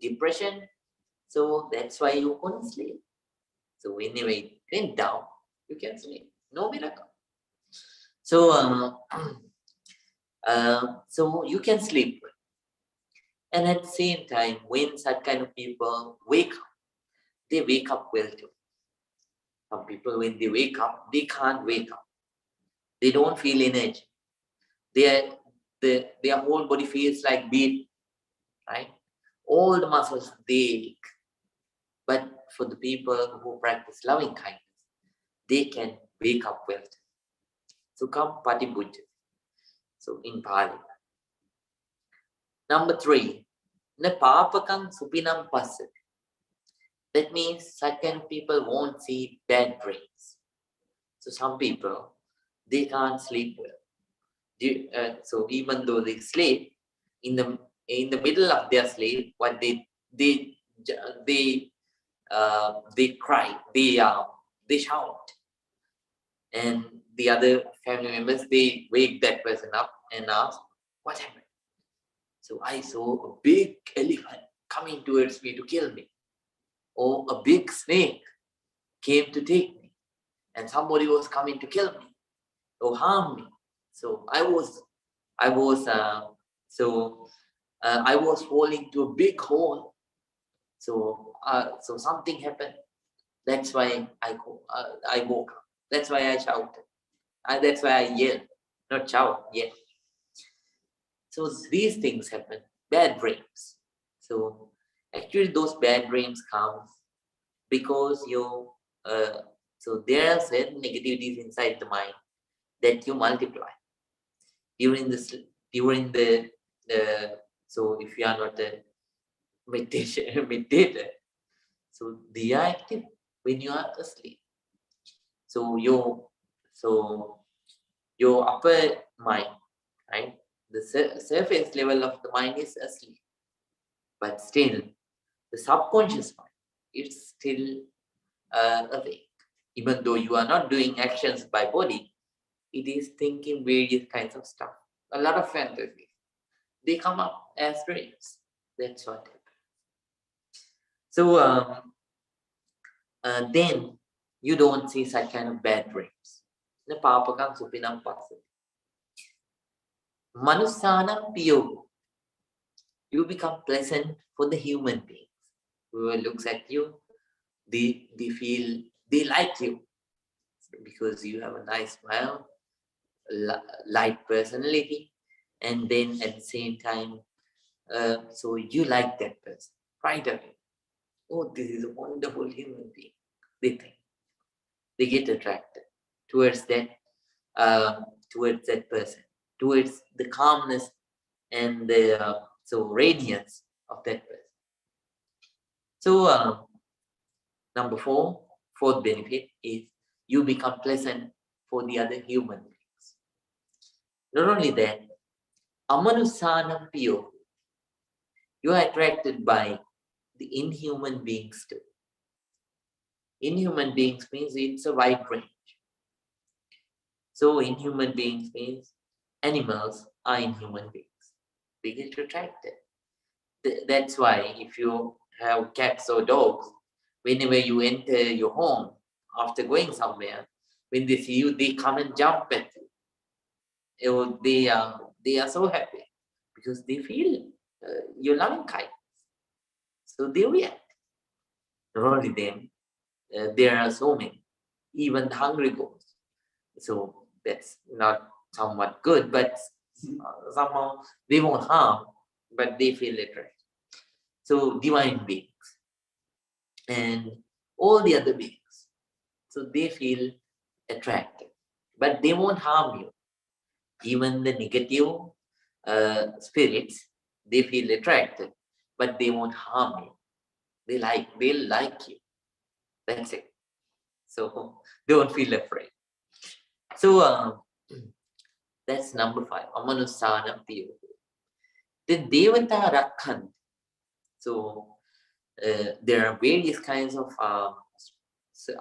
depression. So that's why you couldn't sleep. So whenever it went down, you can sleep. No miracle. So so you can sleep. And at the same time, when such kind of people wake up, they wake up well too. Some people, when they wake up, they can't wake up. They don't feel energy. Their whole body feels like beat, right? All the muscles, they ache. But for the people who practice loving kindness, they can wake up well. So come Patibujja. So in Pali. Number 3, na papakam supinam passati. That means such kind of people won't see bad dreams. So some people, they can't sleep well. So even though they sleep, in the middle of their sleep, what they cry, they shout, and the other family members, they wake that person up and ask, what happened? So I saw a big elephant coming towards me to kill me, or a big snake came to take me, and somebody was coming to kill me or harm me. So I was falling to a big hole. So something happened. That's why I woke up. That's why I shouted. That's why I yelled, not shout, yell. So these things happen. Bad dreams. So actually, those bad dreams come because so there are certain negativities inside the mind that you multiply during the so if you are not a meditator, so they are active when you are asleep. So your upper mind, right? The surface level of the mind is asleep, but still the subconscious mind, it's still awake. Even though you are not doing actions by body, it is thinking various kinds of stuff. A lot of fantasies. They come up as dreams. That's what happens. So then you don't see such kind of bad dreams. Na papakang supinang pasa. Manusana piyo. You become pleasant for the human beings. Whoever looks at you, they feel they like you because you have a nice smile, light personality, and then at the same time, so you like that person right away. Oh, this is a wonderful human being. They think they get attracted towards that person, towards the calmness and the radiance of that person. So number 4, fourth benefit is you become pleasant for the other human beings. Not only that, amanusana piyo, you are attracted by the inhuman beings too. Inhuman beings means it's a wide range. So inhuman beings means animals are inhuman beings. They get attracted. That's why if you have cats or dogs, whenever you enter your home after going somewhere, when they see you, they come and jump at you. They are so happy because they feel your loving kindness. So they react. Not only them, there are so many, even the hungry ghosts. So that's not somewhat good, but somehow they won't harm, but they feel attracted. So divine beings and all the other beings, so they feel attracted, but they won't harm you. Even the negative spirits, they feel attracted, but they won't harm you. They like you. That's it. So don't feel afraid. So that's number 5. Amanusana piyo. The devata rakhan. So there are various kinds of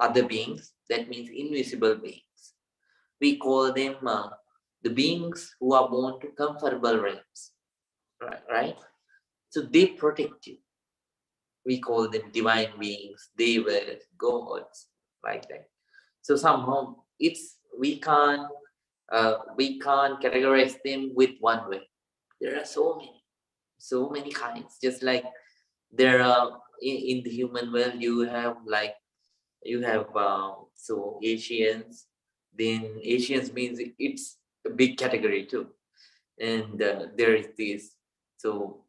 other beings. That means invisible beings. We call them the beings who are born to comfortable realms. Right? So they protect you. We call them divine beings, devas, gods, like that. So somehow we can't categorize them with one way. There are so many kinds. Just like there are in the human world, you have so Asians. Then Asians means it's a big category too, and there is this. So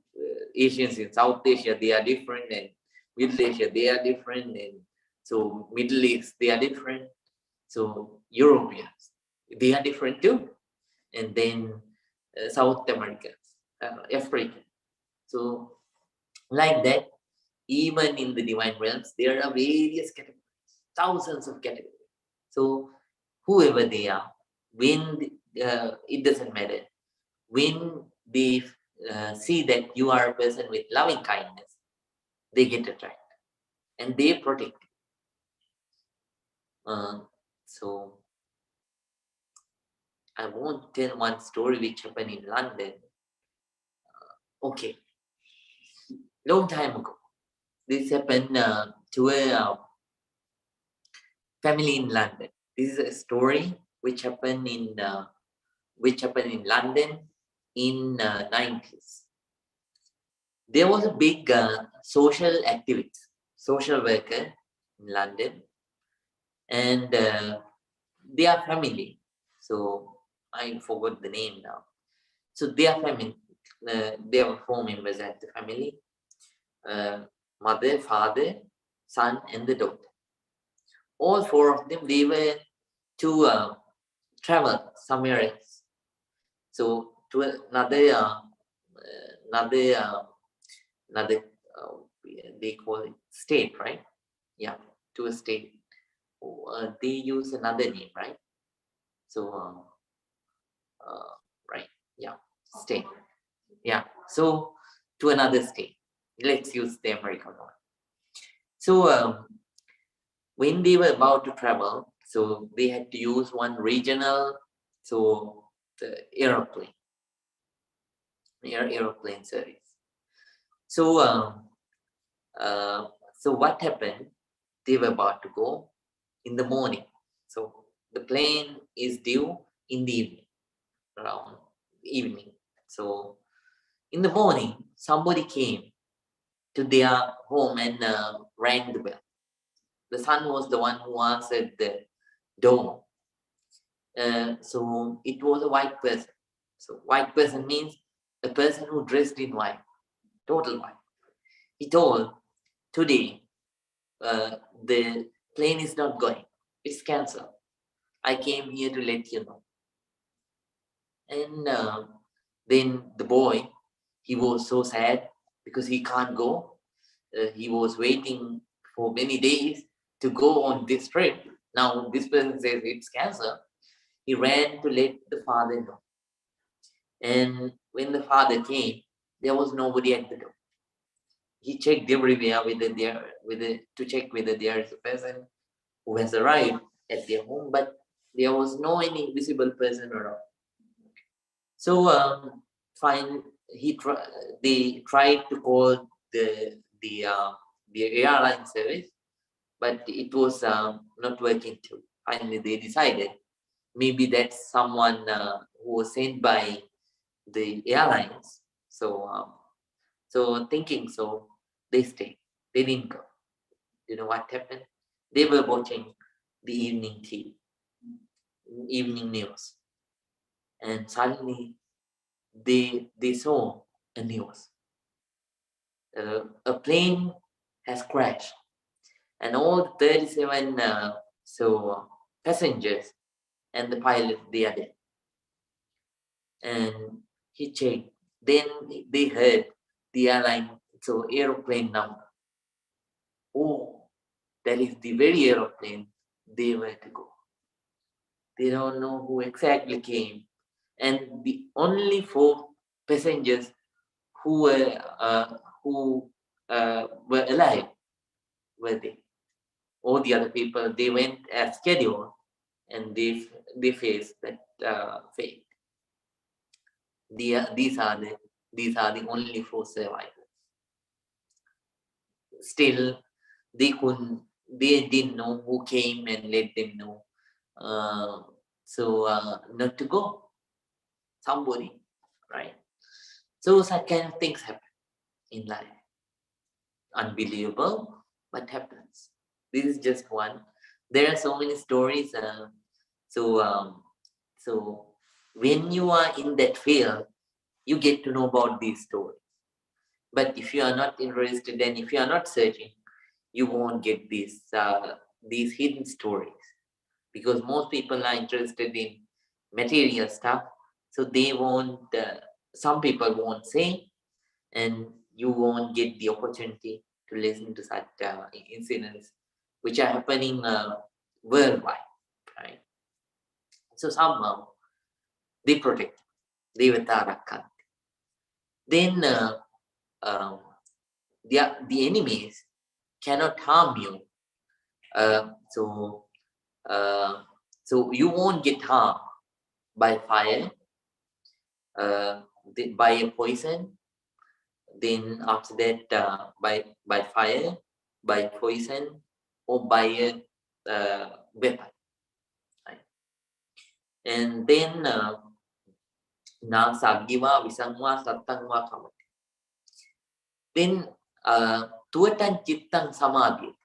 Asians in South Asia, they are different, and Middle Asia, they are different, and so Middle East, they are different. So Europeans, they are different too, and then South Americans, Africa. So like that, even in the divine realms, there are various categories, thousands of categories. So whoever they are, when it doesn't matter, when they see that you are a person with loving kindness, they get attracted and they protect you. So I won't tell one story which happened in London. Okay, long time ago, this happened to a family in London. This is a story which happened in London in 90s. There was a big social activist, social worker in London, and their family. So I forgot the name now. So their family, there were 4 members at the family: mother, father, son, and the daughter. All 4 of them, they were to travel somewhere else. So to another they call it state, right? Yeah, to a state. They use another name, right? So right? Yeah, state. Yeah. So to another state. Let's use the American one. So when they were about to travel, so they had to use one regional, so the aeroplane service. So uh, so what happened? They were about to go in the morning. So the plane is due in the evening, around evening. So in the morning, somebody came to their home and rang the bell. The son was the one who answered the door. So it was a white person. So white person means a person who dressed in white, total white. He told, today the plane is not going. It's cancelled. I came here to let you know. And then the boy, he was so sad because he can't go. He was waiting for many days to go on this trip. Now this person says it's cancelled. He ran to let the father know. And when the father came, there was nobody at the door. He checked everywhere to check whether there is a person who has arrived at their home, but there was no any visible person around. So fine, they tried to call the airline service, but it was not working too. Finally, they decided maybe that's someone who was sent by the airlines. So thinking so, they stayed. They didn't go. You know what happened? They were watching the evening TV, evening news, and suddenly they saw a news. A plane has crashed, and all 37 passengers and the pilot, they are dead. And he checked. Then they heard the aeroplane number. Oh, that is the very aeroplane they were to go. They don't know who exactly came. And the only 4 passengers who were alive were they. All the other people, they went as scheduled, and they faced that fate. These are the only 4 survivors. Still, they didn't know who came and let them know. Not to go. Somebody, right? So such kind of things happen in life. Unbelievable, but happens. This is just one. There are so many stories. So when you are in that field, you get to know about these stories. But if you are not interested and if you are not searching, you won't get these hidden stories, because most people are interested in material stuff. So they won't. Some people won't say, and you won't get the opportunity to listen to such incidents which are happening worldwide, right? So somehow they protect, they Vihara. Then um, the enemies cannot harm you. Uh, so uh, so you won't get harmed by fire, by a poison. Then after that, by fire, by poison, or by a weapon. Right? And then na sagiwa visangwa sattangwa kamati. Then tuatan chittang samadhi.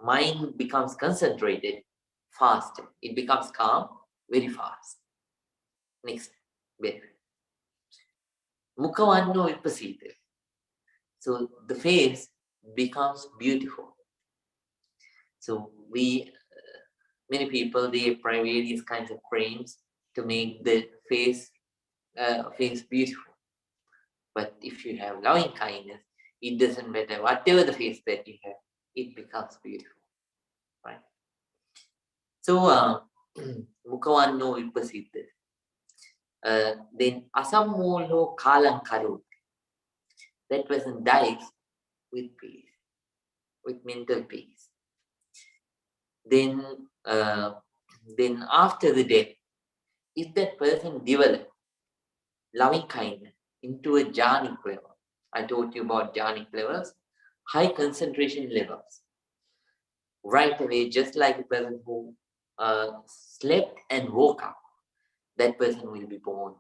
Mind becomes concentrated fast. It becomes calm very fast. Next, Mukhavanno vipasita. So the face becomes beautiful. So many people, they apply various kinds of creams to make the face beautiful. But if you have loving kindness, it doesn't matter whatever the face that you have, it becomes beautiful, right? So Mukhavanno vipasita. Then asammolo kalang karut. That person dies with peace, with mental peace. Then after the death, if that person develops loving kindness into a jhanic level, I told you about jhanic levels, high concentration levels, right away, just like a person who slept and woke up, that person will be born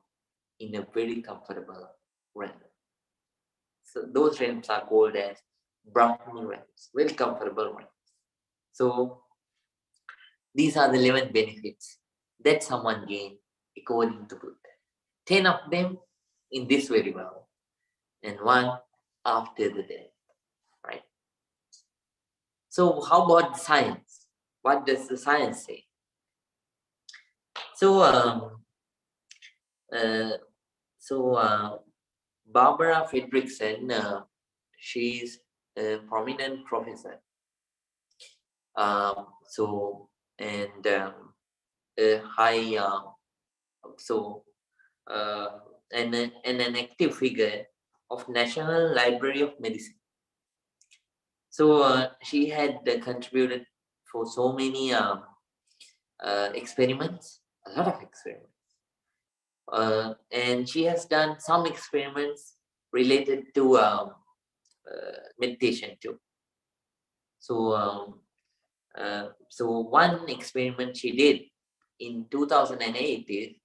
in a very comfortable realm. So those realms are called as Brahmani realms, very comfortable realms. So these are the 11 benefits that someone gained according to Buddha. 10 of them in this very world, and 1 after the death, right? So how about science? What does the science say? So, Barbara Fredrickson, she's a prominent professor. And a high, and an active figure of National Library of Medicine. So she had contributed for so many experiments, a lot of experiments. And she has done some experiments related to meditation too. So one experiment she did in 2008 is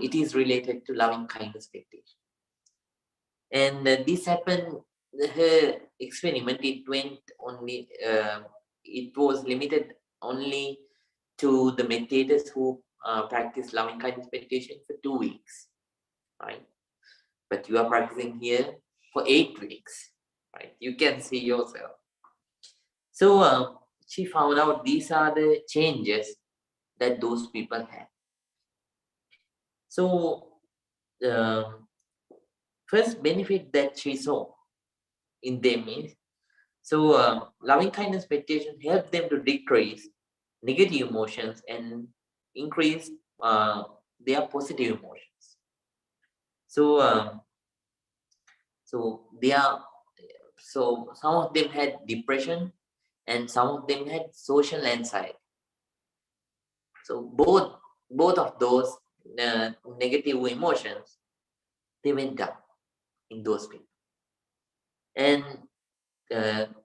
it is related to loving kindness meditation. And this happened, her experiment, it was limited only to the meditators who practice loving kindness meditation for 2 weeks, right? But you are practicing here for 8 weeks, right? You can see yourself. So she found out these are the changes that those people had. So first benefit that she saw in them is, loving kindness meditation helped them to decrease negative emotions and increase their positive emotions. So some of them had depression and some of them had social anxiety. So both of those negative emotions, they went down in those people. And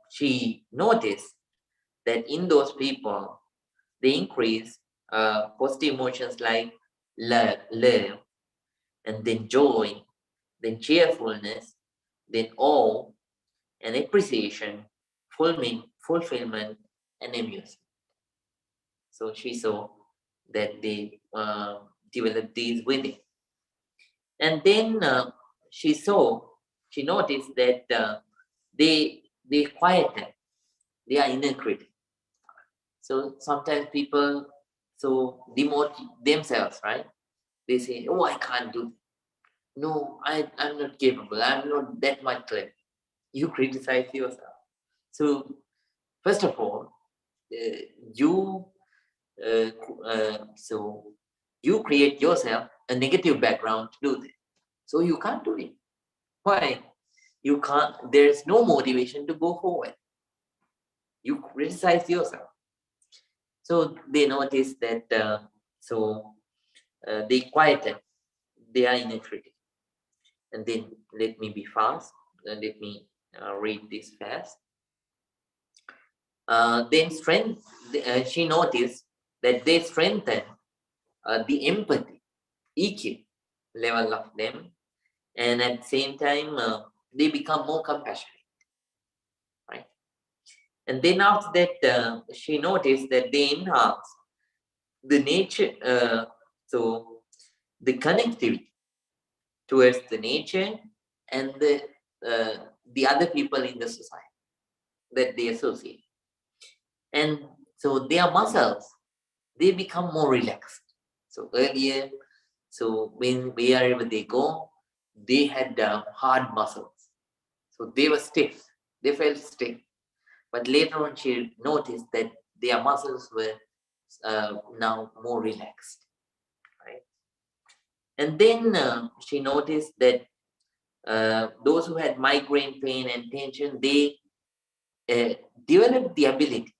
she noticed that in those people, they increase positive emotions like love, and then joy, then cheerfulness, then awe, and appreciation, fulfillment, and amusement. So she saw that they developed these within. And then she noticed that they quieted their inner critic. So sometimes people demote themselves, right? They say, "Oh, I can't do that. No, I'm not capable. I'm not that much clever." You criticize yourself. So first of all, you you create yourself a negative background to do this. So you can't do it. Why? You can't. There's no motivation to go forward. You criticize yourself. So they notice that. They quieted their inner critic. And then let me be fast. Let me read this fast. Then she noticed that they strengthen the empathy, EQ level of them, and at the same time they become more compassionate, right? And then after that, she noticed that they enhance the nature, the connectivity towards the nature and the other people in the society that they associate. And so their muscles, they become more relaxed. So earlier, wherever they go, they had hard muscles. So they were stiff. They felt stiff. But later on, she noticed that their muscles were now more relaxed. Right? And then she noticed that those who had migraine pain and tension, they developed the ability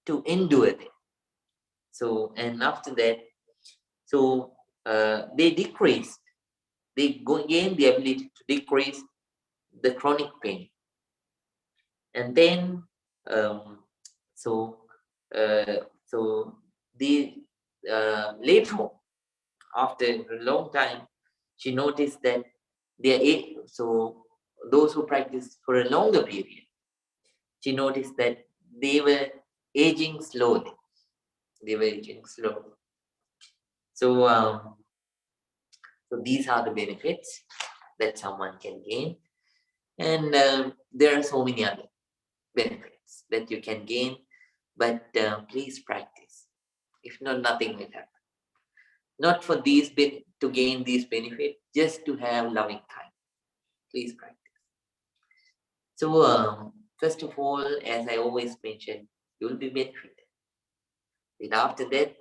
to endure them. So, and after that, so they decreased, they gained the ability to decrease the chronic pain. And then, so the later on, after a long time, she noticed that so those who practiced for a longer period, she noticed that they were aging slowly. They were aging slowly. So, so these are the benefits that someone can gain. And there are so many other benefits that you can gain, but please practice. If not, nothing will happen. Not for these to gain these benefits, just to have loving time. Please practice. So first of all, as I always mention, you will be benefited. And after that,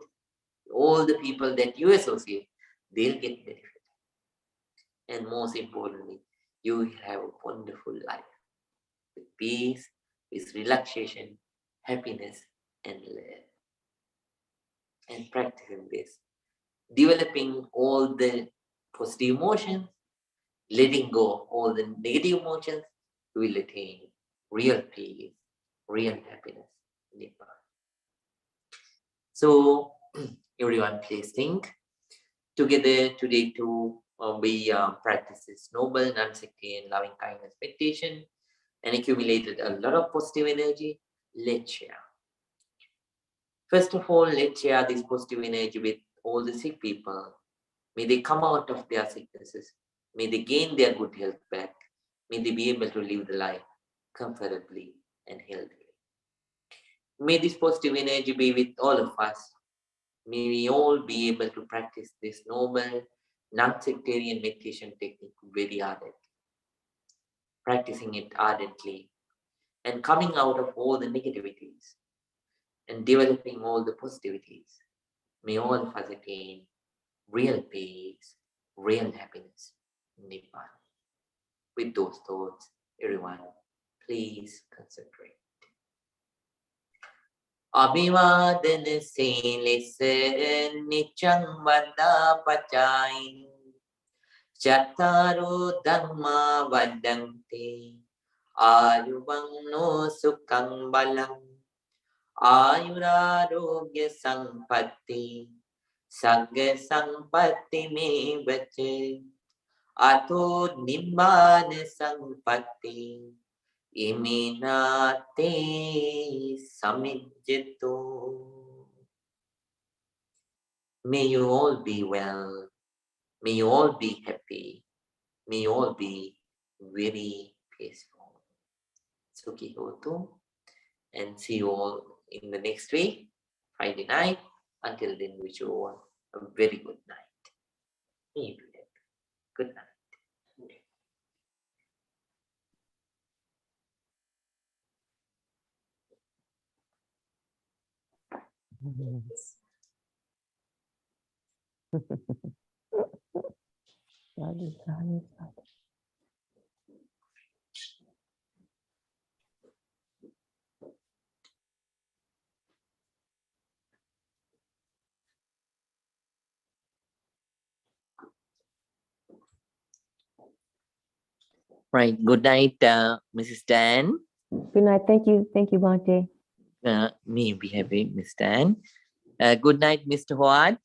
all the people that you associate, they'll get benefited. And most importantly, you will have a wonderful life with peace, with relaxation, happiness, and love. And practicing this, developing all the positive emotions, letting go of all the negative emotions, you will attain real peace, real happiness, Nibbana. So everyone, please think together today to we practice this noble, non-sectarian, loving kindness meditation and accumulated a lot of positive energy. Let's share. First of all, let's share this positive energy with all the sick people. May they come out of their sicknesses. May they gain their good health back. May they be able to live the life comfortably and healthily. May this positive energy be with all of us. May we all be able to practice this noble, non-sectarian meditation technique very ardently. Practicing it ardently and coming out of all the negativities and developing all the positivities. May all of us attain real peace, real happiness, Nibbana. With those thoughts, everyone, please concentrate. Abhivadana Silisa Nichang Vada Pachain Chattaro Dhamma Vadanti Ayuvang Sukhang Balam Ayurarogya Sampatti Sagga Sampatti Me Vache Ato Nibbana Sampatti Iminate Samijjito. May you all be well. May you all be happy. May you all be very peaceful. Sukhi hotu. And see you all in the next week, Friday night. Until then, wish you all a very good night. May you be happy. Good night. Right. Good night, Mrs. Dan. Good night. Thank you, Bhante. Me be happy, Miss Dan. Good night, Mr. Howard.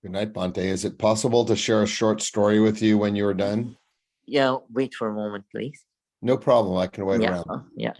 Good night, Bhante. Is it possible to share a short story with you when you're done? Yeah, wait for a moment, please. No problem. I can wait around. Yeah.